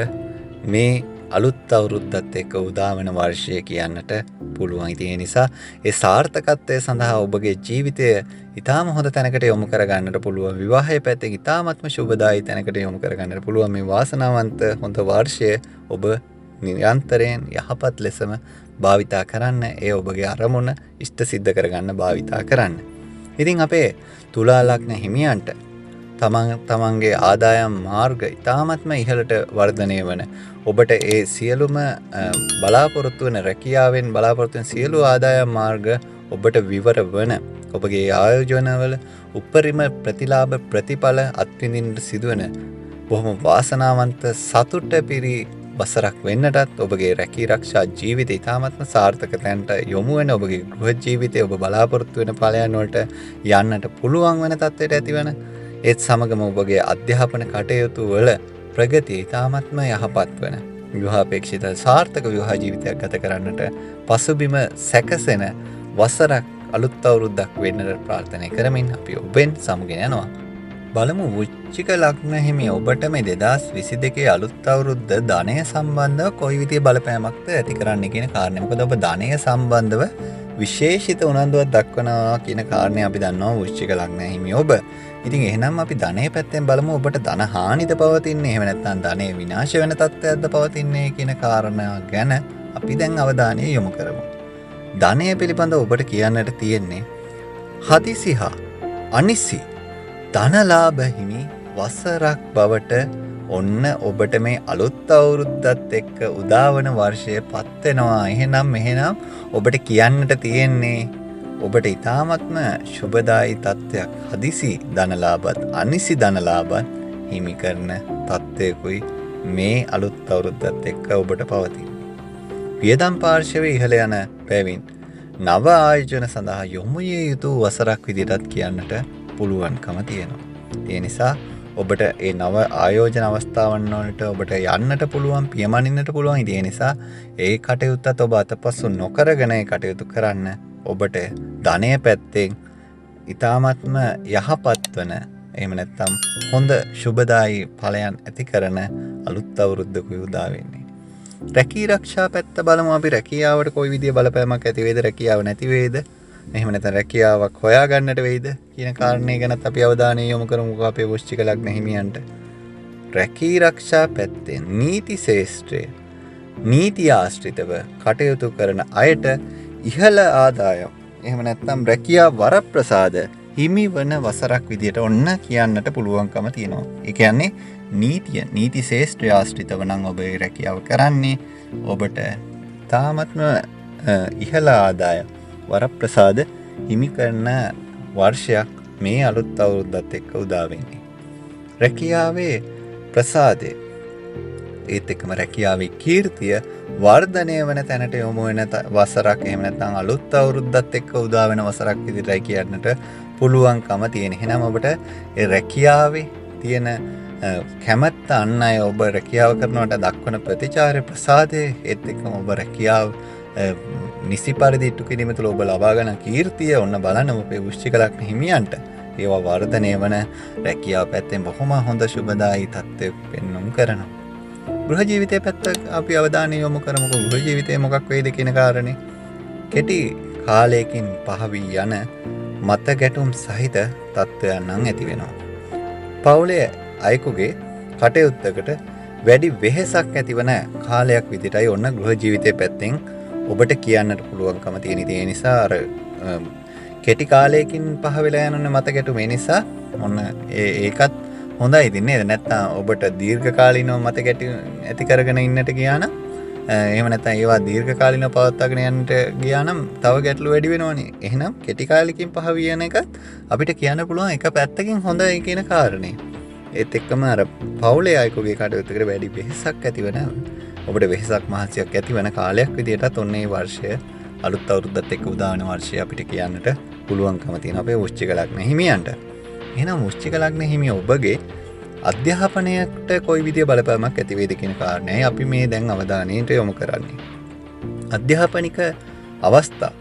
මේ අලුත් අවුරුද්දත් එක්ක උදා වෙන වර්ෂය කියන්නට පුළුවන්. ඉතින් ඒ නිසා ඒ සාර්ථකත්වය සඳහා ඔබගේ ජීවිතය ඉතාම හොඳ තැනකට යොමු කරගන්නට පුළුවන්. විවාහය පැත්තෙන් ඉතාමත්ම සුබදායි තැනකට යොමු කරගන්නට පුළුවන්. මේ වාසනාවන්ත හොඳ වර්ෂය ඔබ නිරන්තරයෙන් යහපත් ලෙසම භාවිතා කරන්න. ඒ ඔබගේ අරමුණ ඉෂ්ට සිද්ධ කරගන්න භාවිතා කරන්න. ඉතින් අපේ තුලා ලග්න හිමියන්ට තමන්ගේ ආදායම් මාර්ග ඉතාමත්ම ඉහළට වර්ධනය වන ඔබට ඒ සියලුම බලාපොරොත්තු වන රැකියාවෙන් බලාපොරොත්තු වන සියලු ආදායම් මාර්ග ඔබට විවර වන ඔබගේ ආයෝජනවල උපරිම ප්‍රතිලාභ ප්‍රතිඵල අත්විඳින්නට සිදුවන බොහොම වාසනාවන්ත සතුට පිරි වසරක් වෙන්නටත් ඔබගේ රැකී රක්ෂා ජීවිතය ඉතාමත්ම සාර්ථක තැනට යොමු වෙන ඔබගේ ගෘහ ජීවිතය ඔබ බලාපොරොත්තු වෙන ඵලයන් වලට යන්නට පුළුවන් වෙන තත්ත්වයට ඇතිවන ඒත් සමගම ඔබගේ අධ්‍යාපන කටයුතු වල ප්‍රගතිය ඉතාමත්ම යහපත් වන විවාහාපේක්ෂිත සාර්ථක විවාහ ජීවිතයක් ගත කරන්නට පසුබිම සැකසෙන වසරක් අලුත් අවුරුද්දක් වෙන්නට ප්‍රාර්ථනා කරමින් අපි ඔබෙන් සමුගෙන යනවා. බලමු වෘශ්චික ලග්න හිමි ඔබට මේ 2022 අලුත් අවුරුද්ද ධනය සම්බන්ධව කොයි විදිහේ බලපෑමක්ද ඇති කරන්නේ කියන කාරණේ. මොකද ඔබ ධනය සම්බන්ධව විශේෂිත උනන්දුවක් දක්වනවා කියන කාරණේ අපි දන්නවා වෘශ්චික ලග්න හිමි ඔබ. ඉතින් එහෙනම් අපි ධනය පැත්තෙන් බලමු ඔබට ධන හානිද පවතින්නේ එහෙම නැත්නම් ධනය විනාශ වෙන තත්ත්වයක්ද පවතින්නේ කියන කාරණා ගැන අපි දැන් අවධානය යොමු කරමු. ධනය පිළිබඳව ඔබට කියන්නට තියෙන්නේ හදිසි හා අනිසි ධනලාභ හිමි වසරක් බවට ඔන්න ඔබට මේ අලුත් අවුරුද්දත් එක්ක උදාවන වර්ෂය පත් වෙනවා. එහෙනම් ඔබට කියන්නට තියෙන්නේ ඔබට ඉතාමත්ම සුබදායි තත්ත්වයක් හදිසි ධනලාභත් අනිසි ධනලාභත් හිමි කරන තත්ත්වයකුයි මේ අලුත් අවුරුද්දත් එක්ක ඔබට පවතින්නේ. වියදම් පාර්ශවයේ ඉහළ යන බැවින් නව ආයෝජන සඳහා යොමු යුතු වසරක් විදිහටත් කියන්නට පුළුවන්කම තියෙනවා. ඒ නිසා ඔබට ඒ නව ආයෝජන අවස්ථාවන් වලට ඔබට යන්නට පුළුවන්, පියමනින්නට පුළුවන්. ඒ නිසා ඒ කටයුත්තත් ඔබ අතපසු නොකරගෙන ඒ කටයුතු කරන්න ඔබට ධනය පැත්තෙන් ඊ타මත්ම යහපත් වන එහෙම නැත්නම් හොඳ සුබදායි ඵලයන් ඇති කරන අලුත් අවුරුද්දකුයි උදා වෙන්නේ. රැකී රක්ෂා පැත්ත බලමු අපි. රැකියාවට කොයි විදිය බලපෑමක් ඇති වේද, රැකියාව නැති වේද, එහෙම නැත්නම් රැකියාවක් හොයා ගන්නට වෙයිද කියන කාරණේ ගැනත් අපි අවධානය යොමු කරමු අපේ වෘශ්චික ලග්න හිමියන්ට. රැකී රක්ෂා පැත්තෙන් නීති ශේෂ්ත්‍රය නීති ආශ්‍රිතව කටයුතු කරන අයට ඉහළ ආදායම් එහෙම නැත්නම් රැකියා වරප්‍රසාද හිමි වන වසරක් විදියට ඔන්න කියන්නට පුළුවන්කම තියෙනවා. ඒ කියන්නේ නීති ශේෂ්ත්‍රය ආශ්‍රිතව නම් ඔබ ඒ රැකියාව කරන්නේ ඔබට තාමත්ම ඉහළ ආදායම් වරප්‍රසාද හිමි කරන වර්ෂයක් මේ අලුත් අවුරුද්දත් එක්ක උදා වෙන්නේ. රැකියාවේ ප්‍රසාදය ඒත් එක්කම රැකියාවේ කීර්තිය වර්ධනය වන තැනට යොමු වෙන වසරක් එහෙම නැත්නම් අලුත් අවුරුද්දත් එක්ක උදා වෙන වසරක් විදිහටයි කියන්නට පුළුවන්කම තියෙන. එහෙනම් ඔබට ඒ රැකියාවේ තියෙන කැමැත්ත අන් අය ඔබ රැකියාව කරනවට දක්වන ප්‍රතිචාර ප්‍රසාදය ඒත් එක්කම ඔබ රැකියාව නිසි පරිදි ඉටු කිරීම තුළ ඔබ ලබා ගන්න කීර්තිය ඔන්න බලන්න ඔබේ වෘශ්චික ලග්න හිමියන්ට ඒවා වර්ධනය වන රැකියාව පැත්තෙන් බොහොම හොඳ සුබදායි තත්ත්වයක් පෙන්වුම් කරනවා. ගෘහ ජීවිතය පැත්ත අපි අවධානය යොමු කරමුකෝ. ගෘහ ජීවිතය මොකක් වේද කියන කාරණේ. කෙටි කාලයකින් පහවී යන මත ගැටුම් සහිත තත්ත්වයන් නම් ඇති වෙනවා. පවුලේ අයෙකුගේ කටයුත්තකට වැඩි වෙහෙසක් ඇතිවන කාලයක් විදිහටයි ඔන්න ගෘහ ජීවිතය පැත්තෙන් ඔබට කියන්නට පුළුවන්කම තියෙන. ඒ නිසා අර කෙටි කාලයකින් පහ වෙලා යන මත ගැටුම නිසා ඔන්න ඒකත් හොඳයි ඉතින් නේද? නැත්තම් ඔබට දීර්ඝ කාලීනව මත ගැටි ඇති කරගෙන ඉන්නට ගියා නම් එහෙම නැත්නම් ඒවා දීර්ඝකාලීනව පවත්වාගෙන යන්නට ගියා නම් තව ගැටලු වැඩි වෙනවනේ. එහෙනම් කෙටි කාලෙකින් පහ වියන එකත් අපිට කියන්න පුළුවන් එක පැත්තකින් හොඳයි කියන කාරණේ. ඒත් එක්කම අර පවුලේ අයෙකුගේ කටයුත්තකට වැඩි වෙහෙසක් ඇතිවන ඔබට වෙහෙසක් මහන්සියක් ඇතිවන කාලයක් විදියටත් ඔන්න මේ වර්ෂය අලුත් අවුරුද්දත් එක්ක උදාන වර්ෂය අපිට කියන්නට පුළුවන්කම තියෙනවා අපේ වෘශ්චික ලග්න හිමියන්ට. එහෙනම් වෘශ්චික ලග්න හිමිය ඔබගේ අධ්‍යාපනයට කොයි විදිය බලපෑමක් ඇති වේද කියන කාරණේ අපි මේ දැන් අවධානයට යොමු කරන්නේ. අධ්‍යාපනික අවස්ථා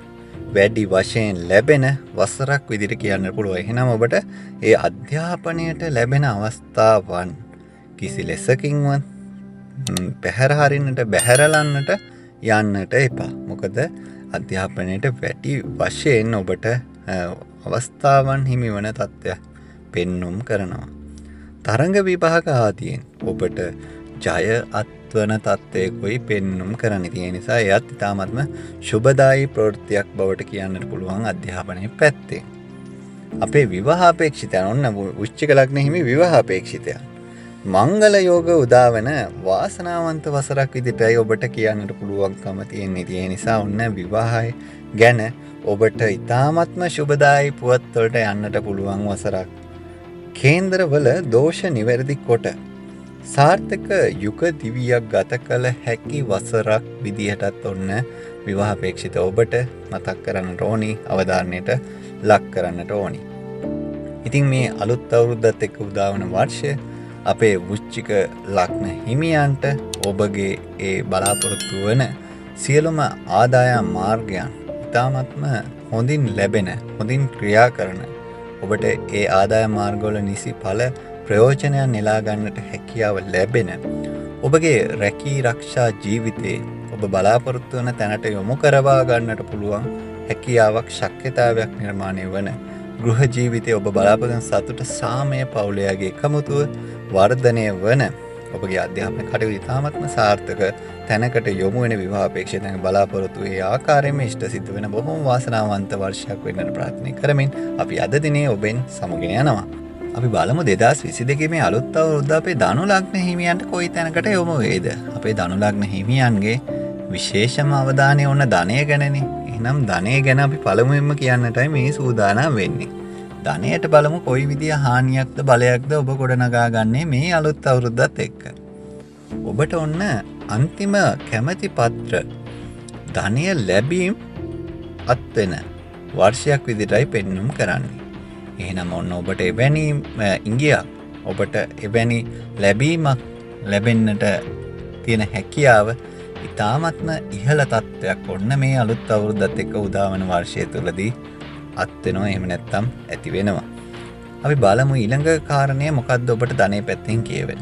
වැඩි වශයෙන් ලැබෙන වසරක් විදිහට කියන්න පුළුවන්. එහෙනම් ඔබට ඒ අධ්‍යාපනයට ලැබෙන අවස්ථාවන් කිසි ලෙසකින්වත් පැහැර හරින්නට බැහැරලන්නට යන්නට එපා. මොකද අධ්‍යාපනයට වැඩි වශයෙන් ඔබට අවස්ථාවන් හිමි වන තත්ත්වයක් පෙන්눔 කරනවා. තරංග විභාග ආදීන් ඔබට ජය අත්වන තත්ත්වයකයි පෙන්눔 කරන්න තියෙන නිසා එයත් ඉතාමත්ම සුබදායි ප්‍රවෘත්තියක් බවට කියන්නට පුළුවන් අධ්‍යාපනයේ පැත්තෙන්. අපේ විවාහාපේක්ෂිතයන් ඔන්න වෘශ්චික ලග්න හිමි විවාහාපේක්ෂිතයන්. මංගල යෝග උදාවන වාසනාවන්ත වසරක් විදිහටයි ඔබට කියන්නට පුළුවන්කම තියෙන්නේ. ඒ නිසා ඔන්න විවාහය ගැන ඔබට ඉතාමත්ම සුබදායි පුවත් වලට යන්නට පුළුවන් වසරක්. කේන්දරවල දෝෂ නිවැරදි කොට සාර්ථක යුග දිවියක් ගත කළ හැකි වසරක් විදිහටත් ඔන්න විවාහාපේක්ෂිත ඔබට මතක් කරන්නට ඕනි, අවධානයට ලක් කරන්නට ඕනි. ඉතින් මේ අලුත් අවුරුද්දත් එක්ක උදාවන වර්ෂය අපේ වෘශ්චික ලග්න හිමියන්ට ඔබගේ ඒ බලාපොරොත්තු වන සියලුම ආදායම් මාර්ගයන් ඉතාමත්ම හොඳින් ලැබෙන, හොඳින් ක්‍රියා කරන ඔබට ඒ ආදායම් මාර්ගවල නිසි ඵල ප්‍රයෝජනයන් නෙලා ගන්නට හැකියාව ලැබෙන ඔබගේ රැකී රක්ෂා ජීවිතේ ඔබ බලාපොරොත්තු වන තැනට යොමු කරවා ගන්නට පුළුවන් හැකියාවක්, ශක්්‍යතාවයක් නිර්මාණය වන ගෘහ ජීවිතයේ ඔබ බලාපොරොත්තු වන සතුට, සාමය, පවුලයාගේ එකමුතුව වර්ධනය වන ඔබගේ අධ්‍යාපන කටයුතු ඉතාමත්ම සාර්ථක තැනකට යොමු වෙන විවාහාපේක්ෂිතයන් බලාපොරොත්තු ඒ ආකාරයෙන්ම ඉෂ්ට සිද්ධ වෙන බොහොම වාසනාවන්ත වර්ෂයක් වෙන්නට ප්‍රාර්ථනා කරමින් අපි අද දිනේ ඔබෙන් සමුගෙන යනවා. අපි බලමු 2022 මේ අලුත් අවුරුද්ද අපේ ධනු ලග්න හිමියන්ට කොයි තැනකට යොමු වේද? අපේ ධනු ලග්න හිමියන්ගේ විශේෂම අවධානය ඔන්න ධනය ගැනනේ. එහෙනම් ධනය ගැන අපි පළමුවෙන්ම කියන්නටයි මේ සූදානම් වෙන්නේ. ධනයට බලමු කොයි විදිය හානියක්ද බලයක්ද ඔබ ගොඩනගා ගන්නේ මේ අලුත් අවුරුද්දත් එක්ක. ඔබට ඔන්න අන්තිම කැමැති පත්‍ර ධනය ලැබීම් අත්වෙන වර්ෂයක් විදිහටයි පෙන්눔 කරන්නේ. එහෙනම් ඔන්න ඔබට එවැනි ඉංගියක්, ඔබට එවැනි ලැබීමක් ලැබෙන්නට තියෙන හැකියාව ඉතාමත්ම ඉහළ තත්ත්වයක් ඔන්න මේ අලුත් අවුරුද්දත් එක්ක උදාවන වර්ෂය තුලදී අත් වෙනවා. එහෙම නැත්නම් ඇති වෙනවා. අපි බලමු ඊළඟ කාරණය මොකද්ද ඔබට ධනෙ පැත්තෙන් කියවෙන.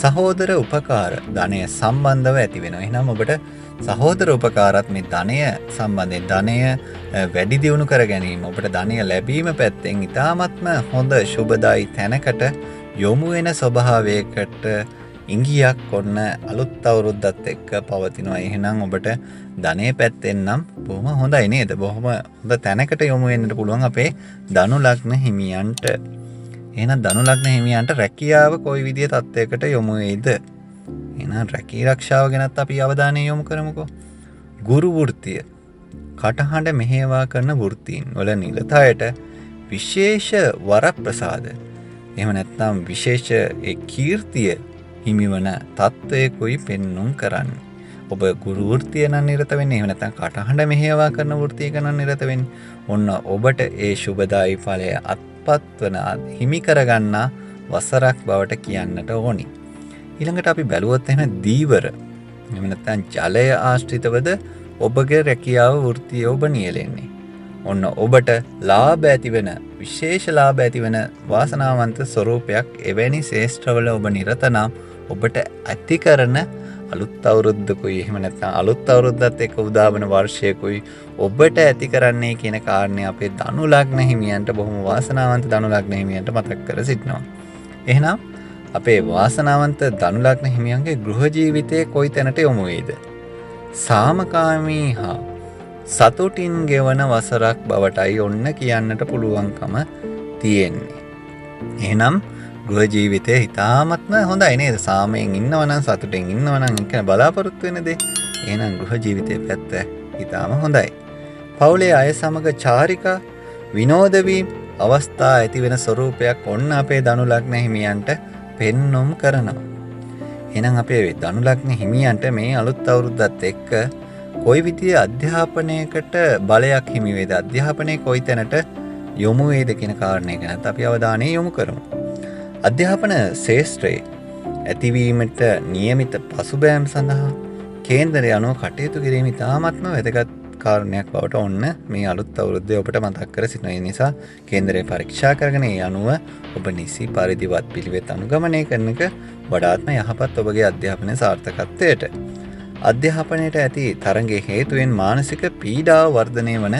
සහෝදර උපකාර ධනය සම්බන්ධව ඇති වෙනවා. එහෙනම් ඔබට සහෝදර උපකාරත් මේ ධනය සම්බන්ධයෙන් ධනය වැඩි දියුණු කර ගැනීම, ඔබට ධනය ලැබීම පැත්තෙන් ඉතාමත්ම හොඳ සුබදායි තැනකට යොමු වෙන ස්වභාවයකට ඉංගියක් ඔන්න අලුත් අවුරුද්දත් එක්ක පවතිනවා. එහෙනම් ඔබට ධනය පැත්තෙන් නම් බොහොම හොඳයි නේද? බොහොම හොඳ තැනකට යොමු වෙන්නට පුළුවන් අපේ ධනු ලග්න හිමියන්ට. එහෙනම් ධනු ලග්න හිමියන්ට රැකියාව කොයි විදිය තත්ත්වයකට යොමු වේද? එහෙනම් රැකී ආරක්ෂාව ගැනත් අපි අවධානය යොමු කරමුකෝ. ගුරු වෘත්තිය, කටහඬ මෙහෙයවා කරන වෘත්තීන් වල නිරතයට විශේෂ වරප්‍රසාද, එහෙම නැත්නම් විශේෂ ඒ කීර්තිය හිමිවන තත්ත්වයකුයි පෙන්눔 කරන්නේ. ඔබ ගුරු වෘත්තිය නම් නිරත වෙන්නේ, එහෙම නැත්නම් කටහඬ මෙහෙයවා කරන වෘත්තියක නම් නිරත වෙන්නේ. ඔන්න ඔබට ඒ සුබදායි ඵලය අත්පත් වන හිමි කරගන්නා වසරක් බවට කියන්නට ඕනි. ඊළඟට අපි බැලුවොත් එහෙම දීවර, එහෙම නැත්නම් ජලය ආශ්‍රිතවද ඔබගේ රැකියාව වෘත්තිය ඔබ නියැලෙන්නේ. ඔන්න ඔබට ලාභ ඇතිවෙන, විශේෂ ලාභ ඇතිවෙන වාසනාවන්ත ස්වරූපයක් එවැනි ශේෂ්ත්‍රවල ඔබ නිරත නම් ඔබට ඇති කරන අලුත් අවුරුද්දකුයි, එහෙම නැත්නම් අලුත් අවුරුද්දත් එක්ක උදාවන වර්ෂයකුයි ඔබට ඇති කරන්නේ කියන කාරණේ අපේ ධනු ලග්න හිමියන්ට, බොහොම වාසනාවන්ත ධනු ලග්න හිමියන්ට මතක් කර සිටිනවා. එහෙනම් අපේ වාසනාවන්ත ධනු ලග්න හිමියන්ගේ ගෘහ ජීවිතයේ කොයි තැනට යොමු වේද? සාමකාමී හා සතුටින් ගෙවන වසරක් බවටයි ඔන්න කියන්නට පුළුවන්කම තියෙන්නේ. එහෙනම් ගෘහ ජීවිතය ඉතාමත්ම හොඳයි නේද? සාමයෙන් ඉන්නවා නම් සතුටෙන් ඉන්නවා නම් ඒක බලාපොරොත්තු වෙන දේ. එහෙනම් ගෘහ ජීවිතයේ පැත්ත ඉතාම හොඳයි. පවුලේ අය සමග චාරිකා විනෝද වීම අවස්ථා ඇති වෙන ස්වරූපයක් ඔන්න අපේ ධනු ලග්න හිමියන්ට පෙන්눔 කරනවා. එහෙනම් අපේ ධනු ලග්න හිමියන්ට මේ අලුත් අවුරුද්දත් එක්ක කොයි විදිහේ අධ්‍යාපනයකට බලයක් හිමි වේද? අධ්‍යාපනයේ කොයි තැනට යොමු වේද කියන කාරණය ගැන අපි අවධානය යොමු කරමු. අධ්‍යාපන ශාස්ත්‍රයේ ඇතිවීමට නියමිත පසුබෑම් සඳහා කේන්දරය අනුව කටයුතු කිරීම ඉතාමත්ම වැදගත් කාරණයක් බවට ඔන්න මේ අලුත් අවුරුද්දේ ඔබට මතක් කර සිටින නිසා කේන්දරය පරීක්ෂා කරගෙන ඒ අනුව ඔබ නිසි පරිදිවත් පිළිවෙත් අනුගමනය කරන එක වඩාත්ම යහපත් ඔබගේ අධ්‍යාපන සාර්ථකත්වයට. අධ්‍යාපනයට ඇති තරඟයේ හේතුවෙන් මානසික පීඩාව වර්ධනය වන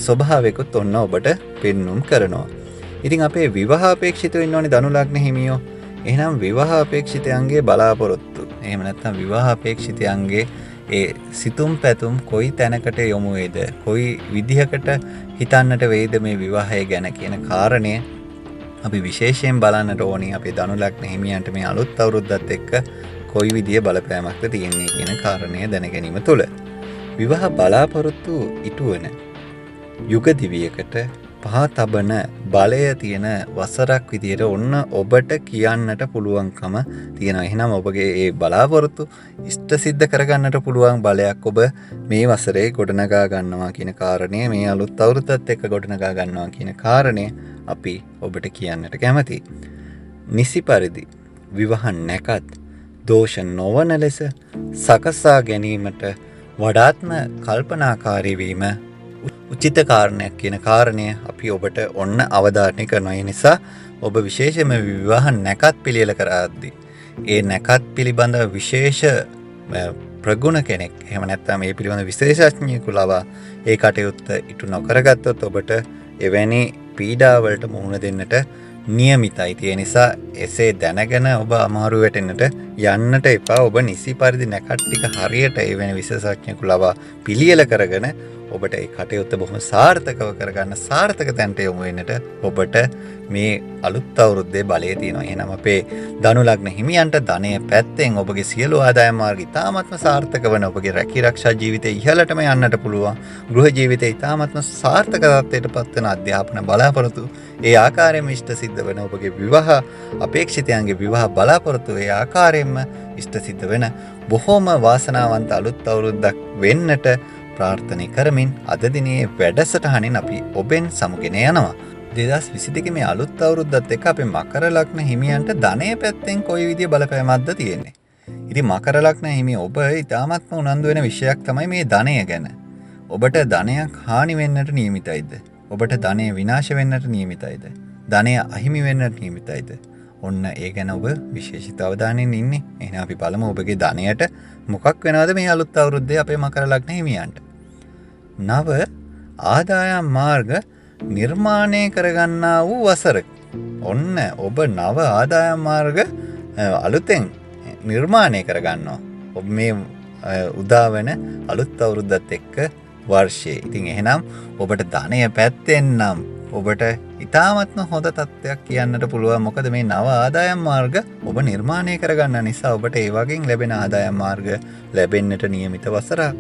ස්වභාවයකුත් ඔන්න ඔබට පෙන්눔 කරනවා. ඉතින් අපේ විවාහ අපේක්ෂිතව ඉන්න ඕනේ ධනු ලග්න හිමියෝ. එහෙනම් විවාහ අපේක්ෂිතයන්ගේ බලාපොරොත්තු. එහෙම නැත්නම් විවාහ අපේක්ෂිතයන්ගේ ඒ සිතුම් පැතුම් කොයි තැනකට යොමු වේද? කොයි විදිහකට හිතන්නට වේද මේ විවාහය ගැන කියන කාරණය අපි විශේෂයෙන් බලන්නට ඕනේ. අපේ ධනු ලග්න හිමියන්ට මේ අලුත් අවුරුද්දත් එක්ක කොයි විදිය බලපෑමක්ද තියෙන්නේ කියන කාරණය දැන ගැනීම තුළ විවාහ බලාපොරොත්තු ඉටුවන යුග දිවියකට පහතබන බලය තියෙන වසරක් විදියට ඔන්න ඔබට කියන්නට පුළුවන්කම තියෙනවා. එහෙනම් ඔබගේ ඒ බලාපොරොත්තු ඉෂ්ට සිද්ධ කරගන්නට පුළුවන් බලයක් ඔබ මේ වසරේ ගොඩනගා ගන්නවා කියන කාරණය, මේ අලුත් අවුරුද්දත් එක්ක ගොඩනගා ගන්නවා කියන කාරණය අපි ඔබට කියන්නට කැමතියි. නිසි පරිදි විවාහ නැකත් දෝෂ නොවන ලෙස සකසා ගැනීමට වඩාත්ම කල්පනාකාරී වීම උචිත කාරණයක් කියන කාරණය අපි ඔබට ඔන්න අවධාරණය කරනවා. ඒ නිසා ඔබ විශේෂයෙන්ම විවාහ නැකත් පිළියෙල කරද්දී ඒ නැකත් පිළිබඳ විශේෂ ප්‍රගුණ කෙනෙක්, එහෙම නැත්නම් මේ පිළිබඳ විශේෂඥයෙකු ලවා ඒ කටයුත්ත ඉටු නොකරගත්තොත් ඔබට එවැනි පීඩාවලට මුහුණ දෙන්නට නියමිතයි. ඒ නිසා එසේ දැනගෙන ඔබ අමාරු වැටෙන්නට යන්නට එපා. ඔබ නිසි පරිදි නැකත් ටික හරියට එවැනි විශේෂඥයෙකු ලවා පිළියෙල කරගෙන ඔබට ඒ කටයුත්ත බොහොම සාර්ථකව කරගන්න, සාර්ථක තැනට යොමු වෙන්නට ඔබට මේ අලුත් අවුරුද්දේ බලය තියෙනවා. එහෙනම් අපේ ධනු ලග්න හිමියන්ට ධනය පැත්තෙන් ඔබගේ සියලු ආදායම් මාර්ග ඉතාමත්ම සාර්ථක වන ඔබගේ රැකී ආරක්ෂා ජීවිතය ඉහළටම යන්නට පුළුවන්. ගෘහ ජීවිතය ඉතාමත්ම සාර්ථක තත්ත්වයට පත්වන අධ්‍යාපන බලාපොරොත්තු ඒ ආකාරයෙන්ම ඉෂ්ට සිද්ධ වෙන ඔබගේ විවාහ අපේක්ෂිතයන්ගේ විවාහ බලාපොරොත්තු ඒ ආකාරයෙන්ම ඉෂ්ට සිද්ධ වෙන බොහොම වාසනාවන්ත අලුත් අවුරුද්දක් වෙන්නට ප්‍රාර්ථනා කරමින් අද දිනේ වැඩසටහනින් අපි ඔබෙන් සමුගෙන යනවා. 2022 මේ අලුත් අවුරුද්දත් එක්ක අපේ මකර ලග්න හිමියන්ට ධනය පැත්තෙන් කොයි විදිය බලපෑමක්ද තියෙන්නේ. ඉතින් මකර ලග්න හිමි ඔබ ඉතාමත්ම උනන්දු වෙන විෂයක් තමයි මේ ධනය ගැන. ඔබට ධනයක් හානි වෙන්නට නියමිතයිද? ඔබට ධනය විනාශ වෙන්නට නියමිතයිද? ධනය අහිමි වෙන්නට නියමිතයිද? ඔන්න ඒ ගැන ඔබ විශේෂිත අවධානයෙන් ඉන්නේ. එහෙනම් අපි බලමු ඔබගේ ධනයට මොකක් වෙනවද මේ අලුත් අවුරුද්දේ අපේ මකර ලග්න හිමියන්ට. නව ආදායම් මාර්ග නිර්මාණය කරගන්නා වූ වසරක. ඔන්න ඔබ නව ආදායම් මාර්ග අලුතෙන් නිර්මාණය කරගන්නවා. ඔබ මේ උදාවන අලුත් අවුරුද්දත් එක්ක වර්ෂයේ. ඉතින් එහෙනම් ඔබට ධනය පැත්තෙන් නම් ඔබට ඉතාමත්ම හොඳ තත්ත්වයක් කියන්නට පුළුවන්. මොකද මේ නව ආදායම් මාර්ග ඔබ නිර්මාණය කරගන්න නිසා ඔබට ඒ වගේම ලැබෙන ආදායම් මාර්ග ලැබෙන්නට නියමිත වසරක්.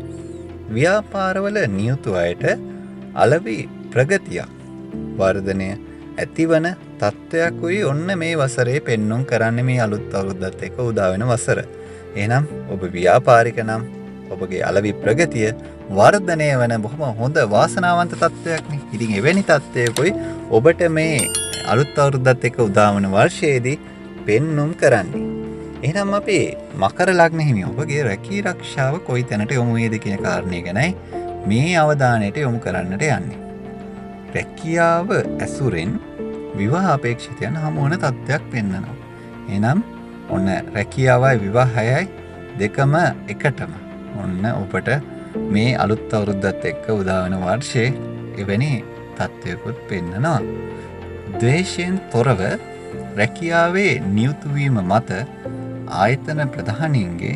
ව්‍යාපාරවල නියුතු අයට අලෙවි ප්‍රගතියක් වර්ධනය ඇතිවන තත්ත්වයක් ඔන්න මේ වසරේ පෙන්눔 කරන්නේ මේ අලුත් අවුරුද්දත් එක්ක උදා වෙන වසර. එහෙනම් ඔබ ව්‍යාපාරික නම් ඔබගේ අලෙවි ප්‍රගතිය වර්ධනය වන බොහොම හොඳ වාසනාවන්ත තත්ත්වයක් නේ. ඉතින් එවැනි තත්ත්වයකයි ඔබට මේ අලුත් අවුරුද්දත් එක්ක උදා වන වර්ෂයේදී පෙන්눔 කරන්නේ. එහෙනම් අපි මකර ලග්න හිමි ඔබගේ රැකී ආරක්ෂාව කොයි තැනට යොමු වේද කියන කාරණය ගැනයි මේ අවධානයට යොමු කරන්නට යන්නේ. රැකියාව ඇසුරෙන් විවාහ අපේක්ෂිතයන් හමු වන තත්ත්වයක් පෙන්වනවා. එහෙනම් ඔන්න රැකියාවයි විවාහයයි දෙකම එකටම ඔන්න ඔබට මේ අලුත් අවුරුද්දත් එක්ක උදා වෙන වර්ෂයේ එවැනි තත්ත්වයකුත් පෙන්වනවා. ද්වේෂයෙන් තොරව රැකියාවේ නියුතු වීම මත ආයතන ප්‍රධානීන්ගේ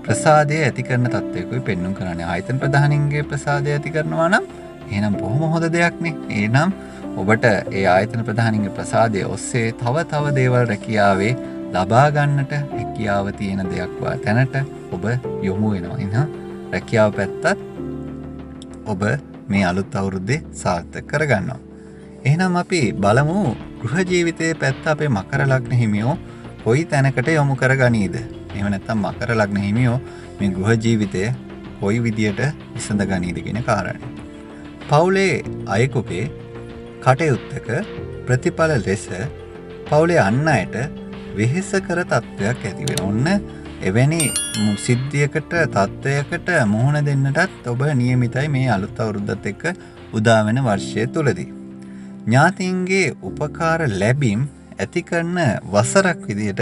ප්‍රසාදය ඇති කරන තත්ත්වයකුයි පෙන්눔 කරන්නේ. ආයතන ප්‍රධානීන්ගේ ප්‍රසාදය ඇති කරනවා නම් එහෙනම් බොහොම හොඳ දෙයක් නේ. එහෙනම් ඔබට ඒ ආයතන ප්‍රධානීන්ගේ ප්‍රසාදය ඔස්සේ තව දේවල් රැකියාවේ ලබා ගන්නට හැකියාව තියෙන දෙයක් තැනට ඔබ යොමු වෙනවා. එහෙනම් රැකියාව පැත්තත් ඔබ මේ අලුත් අවුරුද්දේ සාර්ථක කරගන්නවා. එහෙනම් අපි බලමු ගෘහ ජීවිතයේ පැත්ත අපේ මකර ලග්න හිමියෝ කොයි තැනකට යොමු කරගනීද? එහෙම නැත්නම් මකර ලග්න හිමියෝ මේ ගෘහ ජීවිතය කොයි විදියට විසඳ ගනීද කියන කාරණේ. පවුලේ අයෙකුගේ කටයුත්තක ප්‍රතිඵල ලෙස පවුලේ අන් අයට වෙහෙසකර තත්ත්වයක් ඇති වෙන. ඔන්න එවැනි සිද්ධියකට තත්ත්වයකට මුහුණ දෙන්නටත් ඔබ නියමිතයි මේ අලුත් අවුරුද්දත් එක්ක උදා වෙන වර්ෂය තුලදී. ඥාතීන්ගේ උපකාර ලැබීම් ඇති කරන වසරක් විදියට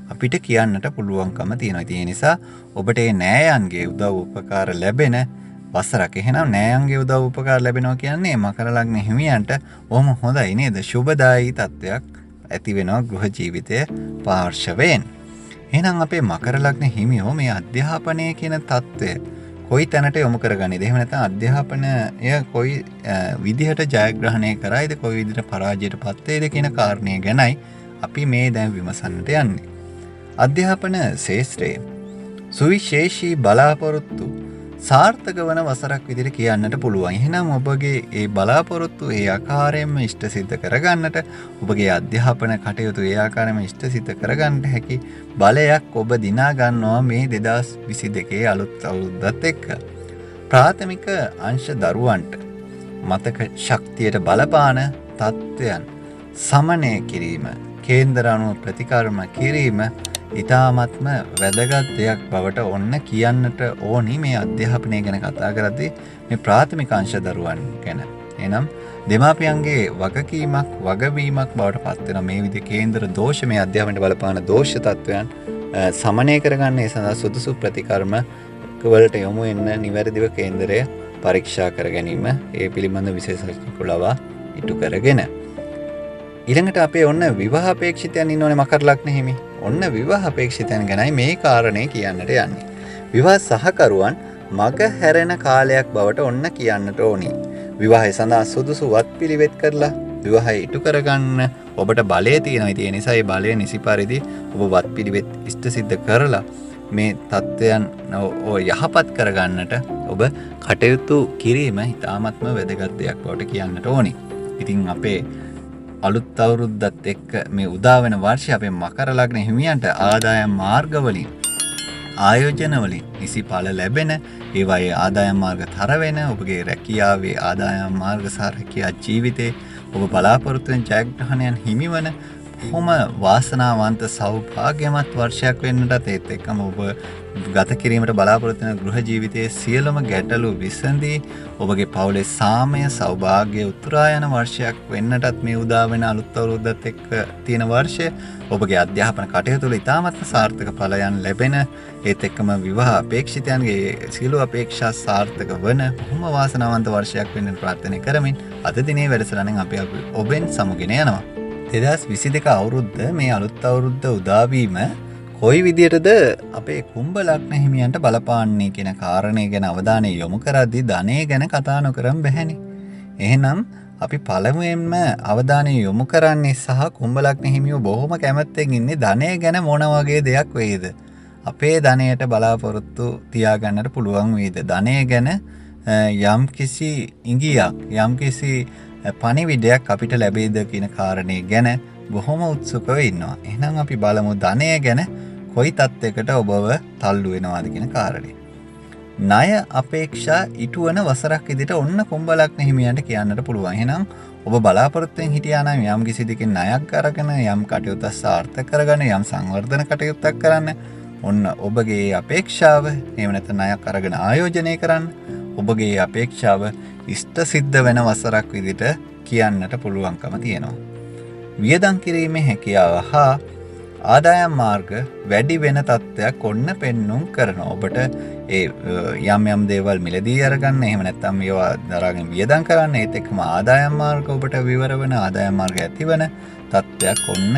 අපිට කියන්නට පුළුවන්කම තියෙනවා. ඒ නිසා ඔබට මේ නෑයන්ගේ උදව් උපකාර ලැබෙන වසරක්. එහෙනම් නෑයන්ගේ උදව් උපකාර ලැබෙනවා කියන්නේ මකර ලග්න හිමියන්ට බොහොම හොඳයි නේද? සුබදායී තත්ත්වයක් ඇති වෙනවා ගෘහ ජීවිතය පාර්ශවයෙන්. එහෙනම් අපේ මකර ලග්න හිමියෝ මේ අධ්‍යාපනය කියන தত্ত্বය කොයි තැනට යොමු කරගන්නේද? එහෙම නැත්නම් අධ්‍යාපනය කොයි විදිහට ජයග්‍රහණය කරයිද? කොයි විදිහට පරාජයටපත් වේද කියන කාරණය ගැනයි අපි මේ දැන් විමසන්නට යන්නේ. අධ්‍යාපන ශාස්ත්‍රයේ සුවිශේෂී බලාපොරොත්තු සාර්ථක වන වසරක් විදිහට කියන්නට පුළුවන්. එහෙනම් ඔබගේ ඒ බලාපොරොත්තු ඒ ආකාරයෙන්ම ඉෂ්ට සිද්ධ කරගන්නට, ඔබගේ අධ්‍යාපන කටයුතු ඒ ආකාරයෙන්ම ඉෂ්ට සිද්ධ කරගන්නට හැකි බලයක් ඔබ දිනා ගන්නවා මේ 2022 අලුත් අවුරුද්දත් එක්ක. ප්‍රාථමික අංශ දරුවන්ට මතක ශක්තියට බලපාන තත්ත්වයන් සමනය කිරීම, කේන්දර අනුව ප්‍රතිකර්ම කිරීම ඉතාමත්ම වැදගත් දෙයක් බවට ඔන්න කියන්නට ඕනි මේ අධ්‍යාපනය ගැන කතා කරද්දී මේ ප්‍රාථමික අංශ දරුවන් ගැන. එහෙනම් දෙමාපියන්ගේ වගකීමක් වගවීමක් බවට පත් වෙන මේ විදිහේ කේන්දර දෝෂ මේ අධ්‍යාපනයට බලපාන දෝෂ තත්වයන් සමනය කරගන්න ඒ සඳහා සුදුසු ප්‍රතිකර්ම වලට යොමු වෙන්න නිවැරදිව කේන්දරය පරීක්ෂා කර ගැනීම ඒ පිළිබඳ විශේෂඥයෙකු ලවා ඉටු කරගෙන ඊළඟට අපේ ඔන්න විවාහ අපේක්ෂිතයන් ඉන්නෝනේ මකර ලග්න හිමි. ඔන්න විවාහ අපේක්ෂිතයන් ගැනයි මේ කාරණේ කියන්නට යන්නේ. විවාහ සහකරුවන් මග හැරෙන කාලයක් බවට ඔන්න කියන්නට ඕනි. විවාහය සඳහා සුදුසු වත්පිළිවෙත් කරලා විවාහය ඉටු කරගන්න ඔබට බලය තියෙනවා. ඒ නිසා ඒ බලය නිසි පරිදි ඔබ වත්පිළිවෙත් ඉෂ්ට සිද්ධ කරලා මේ தත්වයන් යහපත් කරගන්නට ඔබ කටයුතු කිරීම ඉතාමත්ම වැදගත් දෙයක් බවට කියන්නට ඕනි. ඉතින් අපේ අලුත් අවුරුද්දත් එක්ක මේ උදා වෙන වර්ෂය අපේ මකර ලග්න හිමියන්ට ආදායම් මාර්ගවලින් ආයෝජන වලින් නිසි ඵල ලැබෙන ඒවායේ ආදායම් මාර්ග තර වෙන ඔබගේ රැකියාවේ ආදායම් මාර්ග සහ රැකියා ජීවිතේ ඔබ බලාපොරොත්තු වෙන ජයග්‍රහණයන් හිමිවන බොහොම වාසනාවන්ත සෞභාග්‍යමත් වර්ෂයක් වෙන්නටත් ඒත් එක්කම ඔබ ගත කිරීමට බලාපොරොත්තු වෙන ගෘහ ජීවිතයේ සියලුම ගැටලු විසඳී ඔබගේ පවුලේ සාමය සෞභාග්‍ය උතුරා යන වර්ෂයක් වෙන්නටත් මේ උදා වෙන අලුත් අවුරුද්දත් එක්ක තියෙන වර්ෂය ඔබගේ අධ්‍යාපන කටයුතු වල ඉතාමත් සාර්ථක ඵලයන් ලැබෙන ඒත් එක්කම විවාහ අපේක්ෂිතයන්ගේ සියලු අපේක්ෂා සාර්ථක වන බොහොම වාසනාවන්ත වර්ෂයක් වෙන්න ප්‍රාර්ථනා කරමින් අද දිනේ වැඩසටහනෙන් අපි ඔබෙන් සමුගෙන යනවා. 2022 අවුරුද්ද මේ අලුත් අවුරුද්ද උදාවීම කොයි විදියටද අපේ කුම්භ ලග්න හිමියන්ට බලපාන්නේ කියන කාරණේ ගැන අවධානය යොමු කරද්දී ධනය ගැන කතා නොකරම් බැහැනේ. එහෙනම් අපි පළමුවෙන්ම අවධානය යොමු කරන්නේ සහ කුම්භ ලග්න හිමියෝ බොහොම කැමැත්තෙන් ඉන්නේ ධනය ගැන මොන වගේ දෙයක් වේද? අපේ ධනයට බලාපොරොත්තු තියාගන්නට පුළුවන් වේද? ධනය ගැන යම්කිසි ඉඟියක් යම්කිසි පණිවිඩයක් අපිට ලැබෙයිද කියන කාරණේ ගැන බොහොම උත්සුකව ඉන්නවා. එහෙනම් අපි බලමු ධනය ගැන කොයි තත්යකට ඔබව තල්ලු වෙනවාද කියන කාරණේ. ණය අපේක්ෂා ඉටුවන වසරක් විදිහට ඔන්න කුම්භ ලග්න හිමියන්ට කියන්නට පුළුවන්. එහෙනම් ඔබ බලාපොරොත්තුෙන් හිටියා නම් යම් කිසි දෙකින් ණයක් අරගෙන යම් කටයුත්තක් සාර්ථක කරගන්න යම් සංවර්ධන කටයුත්තක් කරන්න ඔන්න ඔබගේ අපේක්ෂාව එහෙම නැත්නම් ණයක් අරගෙන ආයෝජනය කරන්න ඔබගේ අපේක්ෂාව ඉෂ්ට සිද්ධ වෙන වසරක් විදිහට කියන්නට පුළුවන්කම තියෙනවා. වියදම් කිරීමේ හැකියාව හා ආදායම් මාර්ග වැඩි වෙන තත්ත්වයක් ඔන්න පෙන්눔 කරනවා. ඔබට ඒ යම් දේවල් මිලදී අරගන්න එහෙම නැත්නම් මේවා දරාගෙන වියදම් කරන්න ඒත් එක්කම ආදායම් මාර්ග ඔබට විවර වෙන ආදායම් මාර්ග ඇතිවන තත්ත්වයක් ඔන්න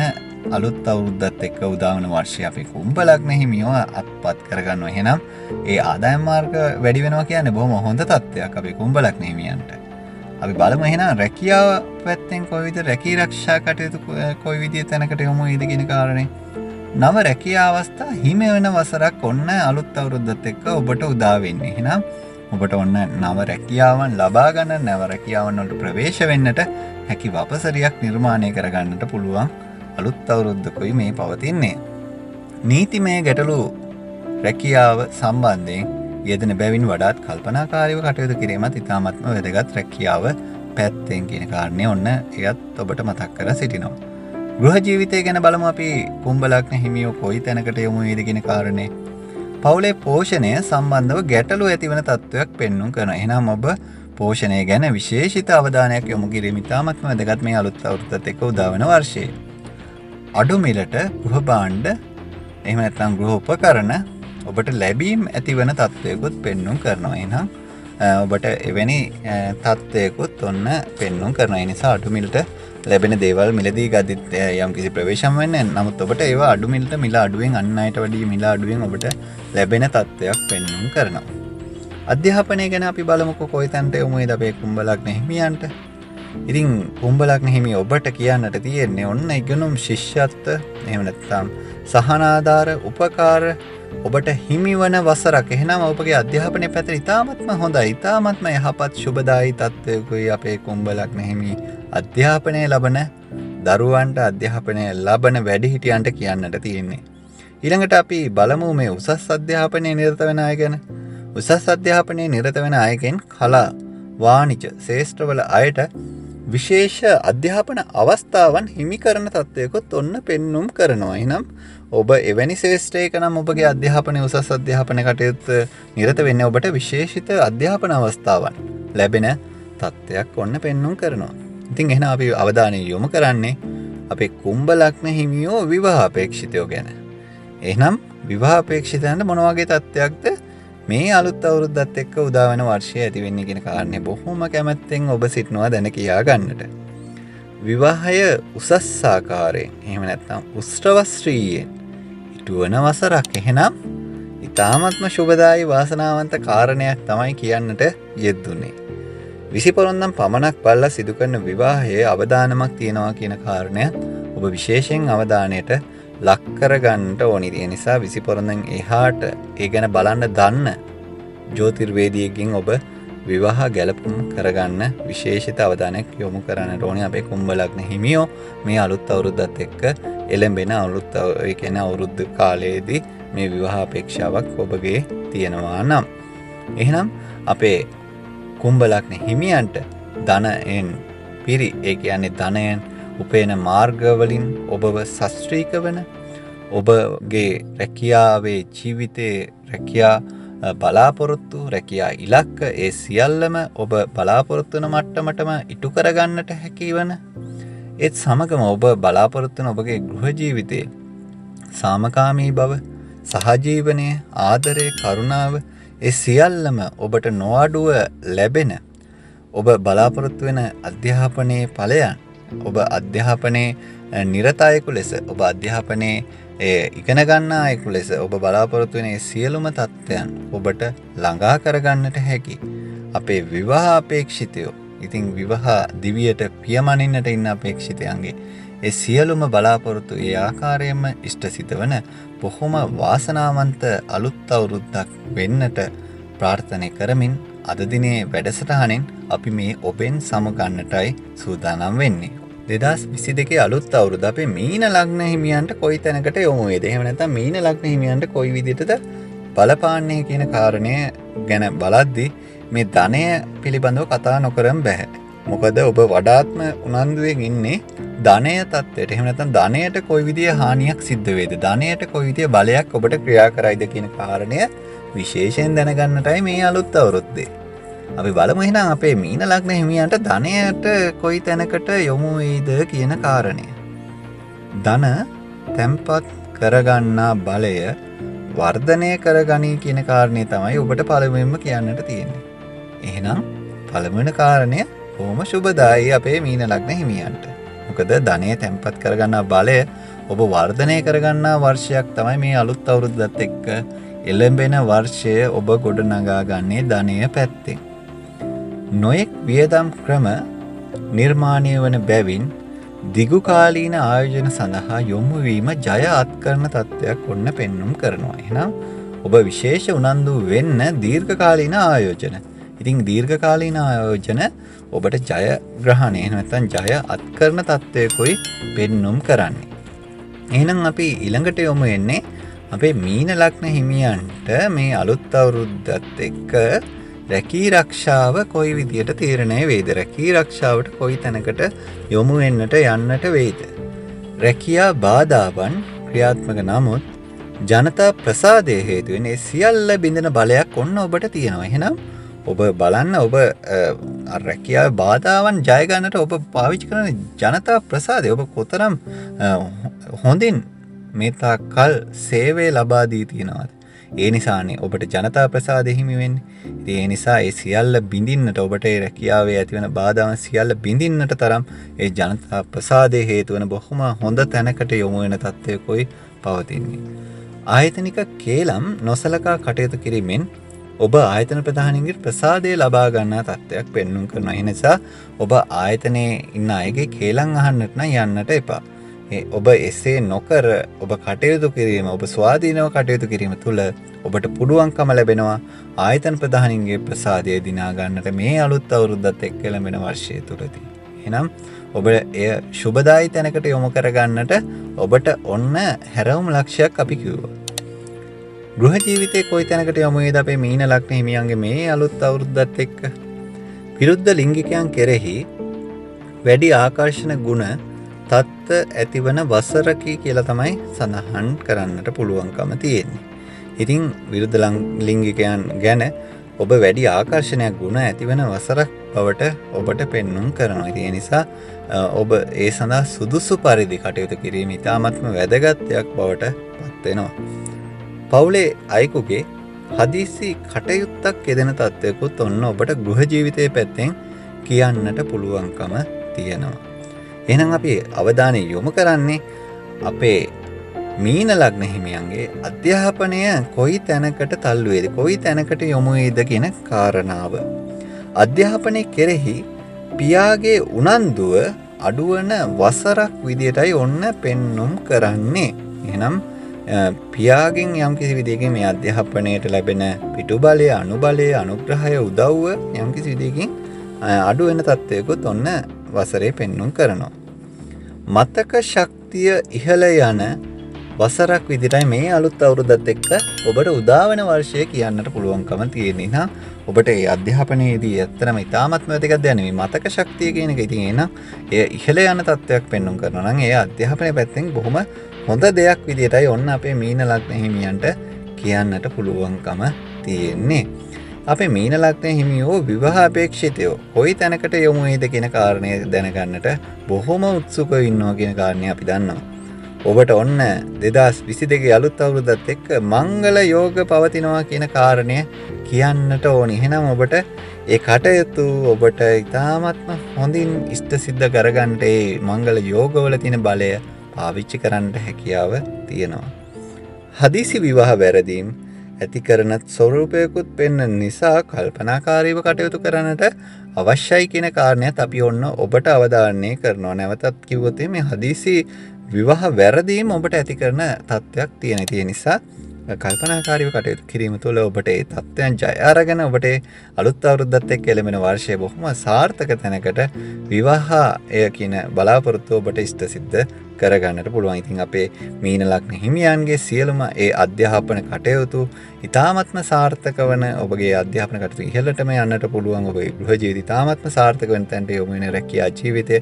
අලුත් අවුරුද්දත් එක්ක උදා වෙන වර්ෂයේ අපි කුම්භ ලග්න හිමියෝ අත්පත් කරගන්නවා. එහෙනම් ඒ ආදායම් මාර්ග වැඩි වෙනවා කියන්නේ බොහොම හොඳ තත්ත්වයක් අපි කුම්භ ලග්න හිමියන්ට. අපි බලමු එහෙනම් රැකියාව පැත්තෙන් කොයි විදිහට රැකී ආරක්ෂා කටයුතු කොයි විදිහේ තැනකට යොමු වෙයිද කියන කාරණේ. නව රැකියා අවස්ථා හිමි වෙන වසරක් ඔන්න අලුත් අවුරුද්දත් එක්ක ඔබට උදා වෙන්නේ. එහෙනම් ඔබට ඔන්න නව රැකියාවන් ලබා ගන්න, නව රැකියාවන් වලට ප්‍රවේශ වෙන්නට හැකි වපසරියක් නිර්මාණය කර ගන්නට පුළුවන් අලුත් අවුරුද්දකුයි මේ පවතින්නේ. නීතිමය ගැටලු රැකියාව සම්බන්ධයෙන් යෙදෙන බැවින් වඩාත් කල්පනාකාරීව කටයුතු කිරීමත් ඉතාමත්ම වැදගත් රැකියාව පැත්තෙන් කියන කාරණේ ඔන්න එයත් ඔබට මතක් කර සිටිනවා. ගෘහ ජීවිතය ගැන බලමු අපි කුම්භ ලග්න හිමියෝ කොයි තැනකට යොමු වේද කියන කාරණේ. පවුලේ පෝෂණය සම්බන්ධව ගැටලු ඇතිවන තත්ත්වයක් පෙන්වුම් කරනවා. එහෙනම් ඔබ පෝෂණය ගැන විශේෂිත අවධානයක් යොමු කිරීම ඉතාමත්ම වැදගත් මේ අලුත් අවුරුද්දත් එක්ක උදා වෙන වර්ෂයේ. අඩු මිලට ගෘහ භාණ්ඩ එහෙම නැත්නම් ගෘහ උපකරණ ඔබට ලැබීම් ඇතිවන තත්ත්වයකුත් පෙන්වුම් කරනවා. එහෙනම් ඔබට එවැනි තත්ත්වයකුත් ඔන්න පෙන්වුම් කරනවා. ඒ නිසා අඩු මිලට ලැබෙන දේවල් මිලදී ගද්දිත් යම් කිසි ප්‍රවේශම් වෙන්නේ නැහැ. නමුත් ඔබට ඒවා අඩු මිලට මිල අඩුවෙන් අන් අයට වඩා මිල අඩුවෙන් ඔබට ලැබෙන තත්ත්වයක් පෙන්වුම් කරනවා. අධ්‍යාපනය ගැන අපි බලමුකෝ කොයි තැනට යොමු වේද අපේ කුම්භ ලග්න හිමියන්ට. ඉතින් කුම්භ ලග්න හිමිය ඔබට කියන්නට තියෙන්නේ ඔන්න ඉගෙනුම් ශිෂ්‍යත්ව එහෙම නැත්නම් සහනාධාර උපකාර ඔබට හිමිවන වසරක්. එහෙනම් ඔබගේ අධ්‍යාපනය පැත්තට ඉතාමත්ම හොඳයි. ඉතාමත්ම යහපත් සුබදායි තත්ත්වයකුයි අපේ කුම්භ ලග්න හිමි අධ්‍යාපනය ලබන දරුවන්ට අධ්‍යාපනය ලබන වැඩිහිටියන්ට කියන්නට තියෙන්නේ. ඊළඟට අපි බලමු මේ උසස් අධ්‍යාපනයේ නිරත වෙන අය ගැන. උසස් අධ්‍යාපනයේ නිරත වෙන අයගෙන් කලා වාණිජ ශේෂ්ත්‍රවල අයට විශේෂ අධ්‍යාපන අවස්ථාවන් හිමි කරන තත්ත්වයකොත් ඔන්න පෙන්눔 කරනවා. එහෙනම් ඔබ එවැනි ශේෂ්ත්‍රයක නම් ඔබගේ අධ්‍යාපනයේ උසස් අධ්‍යාපන කටයුතු නිරත වෙන්නේ ඔබට විශේෂිත අධ්‍යාපන අවස්ථාවන් ලැබෙන තත්ත්වයක් ඔන්න පෙන්눔 කරනවා. ඉතින් එහෙනම් අපි අවධානය යොමු කරන්නේ අපේ කුම්භ ලග්න හිමියෝ විවාහ අපේක්ෂිතයෝ ගැන. එහෙනම් විවාහ අපේක්ෂිතයන්ට මොන වගේ තත්ත්වයක්ද මේ අලුත් අවුරුද්දත් එක්ක උදා වෙන වර්ෂය ඇති වෙන්නේ කියන කාරණේ බොහොම කැමැත්තෙන් ඔබ සිටනවා දැන කියා ගන්නට. විවාහය උසස් ආකාරයෙන් එහෙම නැත්නම් උස්ත්‍රවස්ත්‍රීයෙන් ඉටුවන වසරක්. එහෙනම් ඊ타ත්ම සුබදායි වාසනාවන්ත කාරණයක් තමයි කියන්නට යෙදුනේ. 20 පොරොන්දම් පමණක් බලලා සිදු කරන විවාහයේ අවදානමක් තියෙනවා කියන කාරණය ඔබ විශේෂයෙන් අවධානයට ලක් කරගන්නට ඕනි. ඒ නිසා 20 පොරොන්දම් එහාට ඒ ගැන බලන්න දන්න ජ්‍යොතිර්වේදියෙක්ගෙන් ඔබ විවාහ ගැලපුම් කරගන්න විශේෂිත අවධානයක් යොමු කරන්නට ඕනේ. අපේ කුම්භ ලග්න හිමියෝ මේ අලුත් අවුරුද්දත් එක්ක එළඹෙන අලුත් ඒ කියන්නේ අවුරුද්ද කාලයේදී මේ විවාහ අපේක්ෂාවක් ඔබගේ තියෙනවා නම් එහෙනම් අපේ කුම්භ ලග්න හිමියන්ට ධනයෙන් පිරි ඒ කියන්නේ ධනයෙන් උපේන මාර්ගවලින් ඔබව ශාස්ත්‍රීක වන ඔබගේ රැකියාවේ ජීවිතයේ රැකියා බලාපොරොත්තු රැකියා ඉලක්ක ඒ සියල්ලම ඔබ බලාපොරොත්තු වන මට්ටමටම ඉටු කරගන්නට හැකි වන ඒත් සමගම ඔබ බලාපොරොත්තු වන ඔබගේ ගෘහ ජීවිතයේ සාමකාමී බව සහජීවනය ආදරය කරුණාව ඒ සියල්ලම ඔබට නොඅඩුව ලැබෙන ඔබ බලාපොරොත්තු වෙන අධ්‍යාපනයේ ඵලයන් ඔබ අධ්‍යාපනයේ නිරත අයෙකු ලෙස ඔබ අධ්‍යාපනයේ ඉගෙන ගන්නා අයෙකු ලෙස ඔබ බලාපොරොත්තු වෙන සියලුම තත්ත්වයන් ඔබට ළඟා කරගන්නට හැකි අපේ විවාහ අපේක්ෂිතයෝ. ඉතින් විවාහ දිවියට පියමනින්නට ඉන්න අපේක්ෂිතයන්ගේ ඒ සියලුම බලාපොරොත්තු ඒ ආකාරයෙන්ම ඉෂ්ටසිත වන බොහොම වාසනාවන්ත අලුත් අවුරුද්දක් වෙන්නට ප්‍රාර්ථනා කරමින් අද දිනේ වැඩසටහනෙන් අපි මේ ඔබෙන් සමුගන්නටයි සූදානම් වෙන්නේ. 2022 අලුත් අවුරුද්ද අපේ මීන ලග්න හිමියන්ට කොයි තැනකට යොමු වේද? එහෙම නැත්නම් මීන ලග්න හිමියන්ට කොයි විදිහටද බලපාන්නේ කියන කාරණය ගැන බලද්දී මේ ධනය පිළිබඳව කතා නොකරම බෑ. මොකද ඔබ වඩාත්ම උනන්දුවෙන් ඉන්නේ ධනය තත්ත්වයට. එහෙම නැත්නම් ධනයට කොයි විදිහේ හානියක් සිද්ධ වේද? ධනයට කොයි විදිහේ බලයක් ඔබට ක්‍රියා කරයිද කියන කාරණය විශේෂයෙන් දැනගන්නටයි මේ අලුත් අවුරුද්දේ. අපි බලමු එහෙනම් අපේ මීන ලග්න හිමියන්ට ධනයට කොයි තැනකට යොමු වේද කියන කාරණය. ධන තැම්පත් කරගන්නා බලය වර්ධනය කරගනී කියන කාරණේ තමයි ඔබට පළමුවෙන්ම කියන්නට තියෙන්නේ. එහෙනම් පළවෙනි කාරණය බොහොම සුබදායි අපේ මීන ලග්න හිමියන්ට. මොකද ධනය තැම්පත් කරගන්නා බලය ඔබ වර්ධනය කරගන්නා වර්ෂයක් තමයි මේ අලුත් අවුරුද්දත් එක්ක එළඹෙන වර්ෂය ඔබ ගොඩනගා ගන්නේ ධනය පැත්තෙන්. නොයෙක් වියදම් ක්‍රම නිර්මාණය වන බැවින් දිගුකාලීන ආයෝජන සඳහා යොමු වීම ජය අත්කරන තත්ත්වයක් ඔන්න පෙන්눔 කරනවා. එහෙනම් ඔබ විශේෂ උනන්දු වෙන්න දීර්ඝකාලීන ආයෝජන. ඉතින් දීර්ඝකාලීන ආයෝජන ඔබට ජයග්‍රහණය නැත්නම් ජය අත්කරන තත්ත්වයකයි පෙන්눔 කරන්නේ. එහෙනම් අපි ඊළඟට යමු වෙන්නේ අපේ මීන ලග්න හිමියන්ට මේ අලුත් අවුරුද්දත් එක්ක රැකී රක්ෂාව කොයි විදියට තීරණය වේද? රැකී රක්ෂාවට කොයි තැනකට යොමු වෙන්නට යන්නට වේද? රැකියා බාධාවන් ක්‍රියාත්මක නමුත් ජනතා ප්‍රසාදය හේතුවෙන් ඒ සියල්ල බිඳින බලයක් ඔන්න ඔබට තියෙනවා. එහෙනම් ඔබ බලන්න ඔබ රැකියාවේ බාධාවන් ජය ගන්නට ඔබ පාවිච්චි කරන ජනතා ප්‍රසාදය ඔබ කොතරම් හොඳින් මේ තාක්කල් සේවය ලබා දී තියෙනවද? ඒ නිසානේ ඔබට ජනතා ප්‍රසාදය හිමි වෙන්නේ. ඉතින් ඒ නිසා ඒ සියල්ල බිඳින්නට ඔබට ඒ රැකියාවේ ඇතිවන බාධාවන් සියල්ල බිඳින්නට තරම් ඒ ජනතා ප්‍රසාදය හේතු වෙන බොහොම හොඳ තැනකට යොමු වෙන තත්ත්වයකයි පවතින්නේ. ආයතනික කේලම් නොසලකා කටයුතු කිරීමෙන් ඔබ ආයතන ප්‍රධානීන්ගේ ප්‍රසාදය ලබා ගන්නා තත්ත්වයක් පෙන්눔 කරනවා. ඒ නිසා ඔබ ආයතනයේ ඉන්න අයගේ කේලම් අහන්නට නම් යන්නට එපා. ඔබ එසේ නොකර ඔබ කටයුතු කිරීම ඔබ ස්වාධීනව කටයුතු කිරීම තුළ ඔබට පුළුවන්කම ලැබෙනවා ආයතන ප්‍රධානීන්ගේ ප්‍රසාදය දිනා ගන්නට මේ අලුත් අවුරුද්දත් එක්ක ලැබෙන වර්ෂය තුලදී. එහෙනම් ඔබ එය සුබදායි තැනකට යොමු කර ගන්නට ඔබට ඔන්න හැරවුම් ලක්ෂයක් අපි කිව්වා. ගෘහ ජීවිතේ කොයි තැනකට යොමු වේද අපේ මීන ලග්න හිමියන්ගේ මේ අලුත් අවුරුද්දත් එක්ක? විරුද්ධ ලිංගිකයන් කෙරෙහි වැඩි ආකර්ෂණ ගුණ තත්ත්ව ඇතිවන වසරකි කියලා තමයි සඳහන් කරන්නට පුළුවන්කම තියෙන්නේ. ඉතින් විරුද්ධ ලිංගිකයන් ගැන ඔබ වැඩි ආකර්ෂණයක් ගුණ ඇතිවන වසරක් බවට ඔබට පෙන්눔 කරනවා. ඉතින් ඒ නිසා ඔබ ඒ සඳහා සුදුසු පරිදි කටයුතු කිරීම ඉතාමත්ම වැදගත් දෙයක් බවට පත් වෙනවා. පවුලේ අයෙකුගේ හදිසි කටයුත්තක් යෙදෙන තත්ත්වයකුත් ඔන්න ඔබට ගෘහ ජීවිතයේ පැත්තෙන් කියන්නට පුළුවන්කම තියෙනවා. එහෙනම් අපි අවධානය යොමු කරන්නේ අපේ මීන ලග්න හිමියන්ගේ අධ්‍යාපනය කොයි තැනකට තල්ලු වේද, කොයි තැනකට යොමු වේද කියන කාරණාව. අධ්‍යාපනය කෙරෙහි පියාගේ උනන්දුව අඩුවන වසරක් විදියටයි ඔන්න පෙන්눔 කරන්නේ. එහෙනම් පියාගෙන් යම්කිසි විදියකින් මේ අධ්‍යාපනයට ලැබෙන පිටුබලය, අනුබලය, අනුග්‍රහය, උදව්ව යම්කිසි විදියකින් අඩු වෙන තත්ත්වයකුත් ඔන්න වසරේ පෙන්눔 කරනවා. මතක ශක්තිය ඉහළ යන වසරක් විදිහටයි මේ අලුත් අවුරුද්දත් එක්ක ඔබට උදාවන වර්ෂය කියන්නට පුළුවන්කම තියෙන්නේ. නා ඔබට මේ අධ්‍යාපනයේදී ඇත්තටම ඉතාමත්ම වැදගත් දෙයක් නෙමෙයි මතක ශක්තිය කියන එක. ඉතින් එහෙනම් එය ඉහළ යන තත්ත්වයක් පෙන්눔 කරනවා නම් ඒ අධ්‍යාපනයේ පැත්තෙන් බොහොම හොඳ දෙයක් විදිහටයි ඔන්න අපේ මීන ලග්න හිමියන්ට කියන්නට පුළුවන්කම තියෙන්නේ. අපේ මීන ලග්න හිමියෝ විවාහ අපේක්ෂිතයෝ කොයි තැනකට යොමු වේද කියන කාරණය දැනගන්නට බොහොම උත්සුකව ඉන්නවා කියන කාරණේ අපි දන්නවා. ඔබට ඔන්න 2022 අලුත් අවුරුද්දත් එක්ක මංගල යෝග පවතිනවා කියන කාරණය කියන්නට ඕනි. එහෙනම් ඔබට ඒ කටයුතු ඔබට ඉතාමත්ම හොඳින් ඉෂ්ට සිද්ධ කරගන්නට ඒ මංගල යෝගවල තියෙන බලය පාවිච්චි කරන්න හැකියාව තියෙනවා. හදිසි විවාහ වැරදීම් ඇති කරන ස්වරූපයකුත් පෙන්වන නිසා කල්පනාකාරීව කටයුතු කරන්නට අවශ්‍යයි කියන කාරණයත් අපි ඔන්න ඔබට අවධාරණය කරනවා. නැවතත් කිව්වොත් මේ හදිසි විවාහ වැරදීම ඔබට ඇති කරන තත්ත්වයක් තියෙන. ඒ නිසා කල්පනාකාරීව කටයුතු කිරීම තුළ ඔබට ඒ තත්ත්වයන් ජය අරගෙන ඔබට අලුත් අවුරුද්දත් එක්ක එළඹෙන වර්ෂය බොහොම සාර්ථක තැනකට විවාහය කියන බලාපොරොත්තුව ඔබට ඉෂ්ට සිද්ධ කරගන්නට පුළුවන්. ඉතින් අපේ මීන ලග්න හිමියන්ගේ සියලුම ඒ අධ්‍යාපන කටයුතු ඉතාමත්ම සාර්ථක වන ඔබගේ අධ්‍යාපන කටයුතු ඉහළටම යන්නට පුළුවන්. ඔබේ ගෘහ ජීවිතය ඉතාමත්ම සාර්ථක වෙන තැනට යොමු වෙන රැකියා ජීවිතය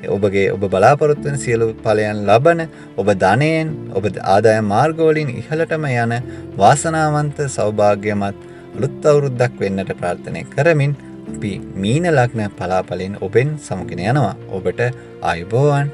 ඔබ බලාපොරොත්තු වෙන සියලු ඵලයන් ලබන ඔබ ධනයෙන් ඔබ ආදායම් මාර්ගවලින් ඉහළටම යන වාසනාවන්ත සෞභාග්‍යමත් අලුත් අවුරුද්දක් වෙන්නට ප්‍රාර්ථනා කරමින් අපි මීන ලග්න පලාපලෙන් ඔබෙන් සමුගෙන යනවා. ඔබට ආයුබෝවන්.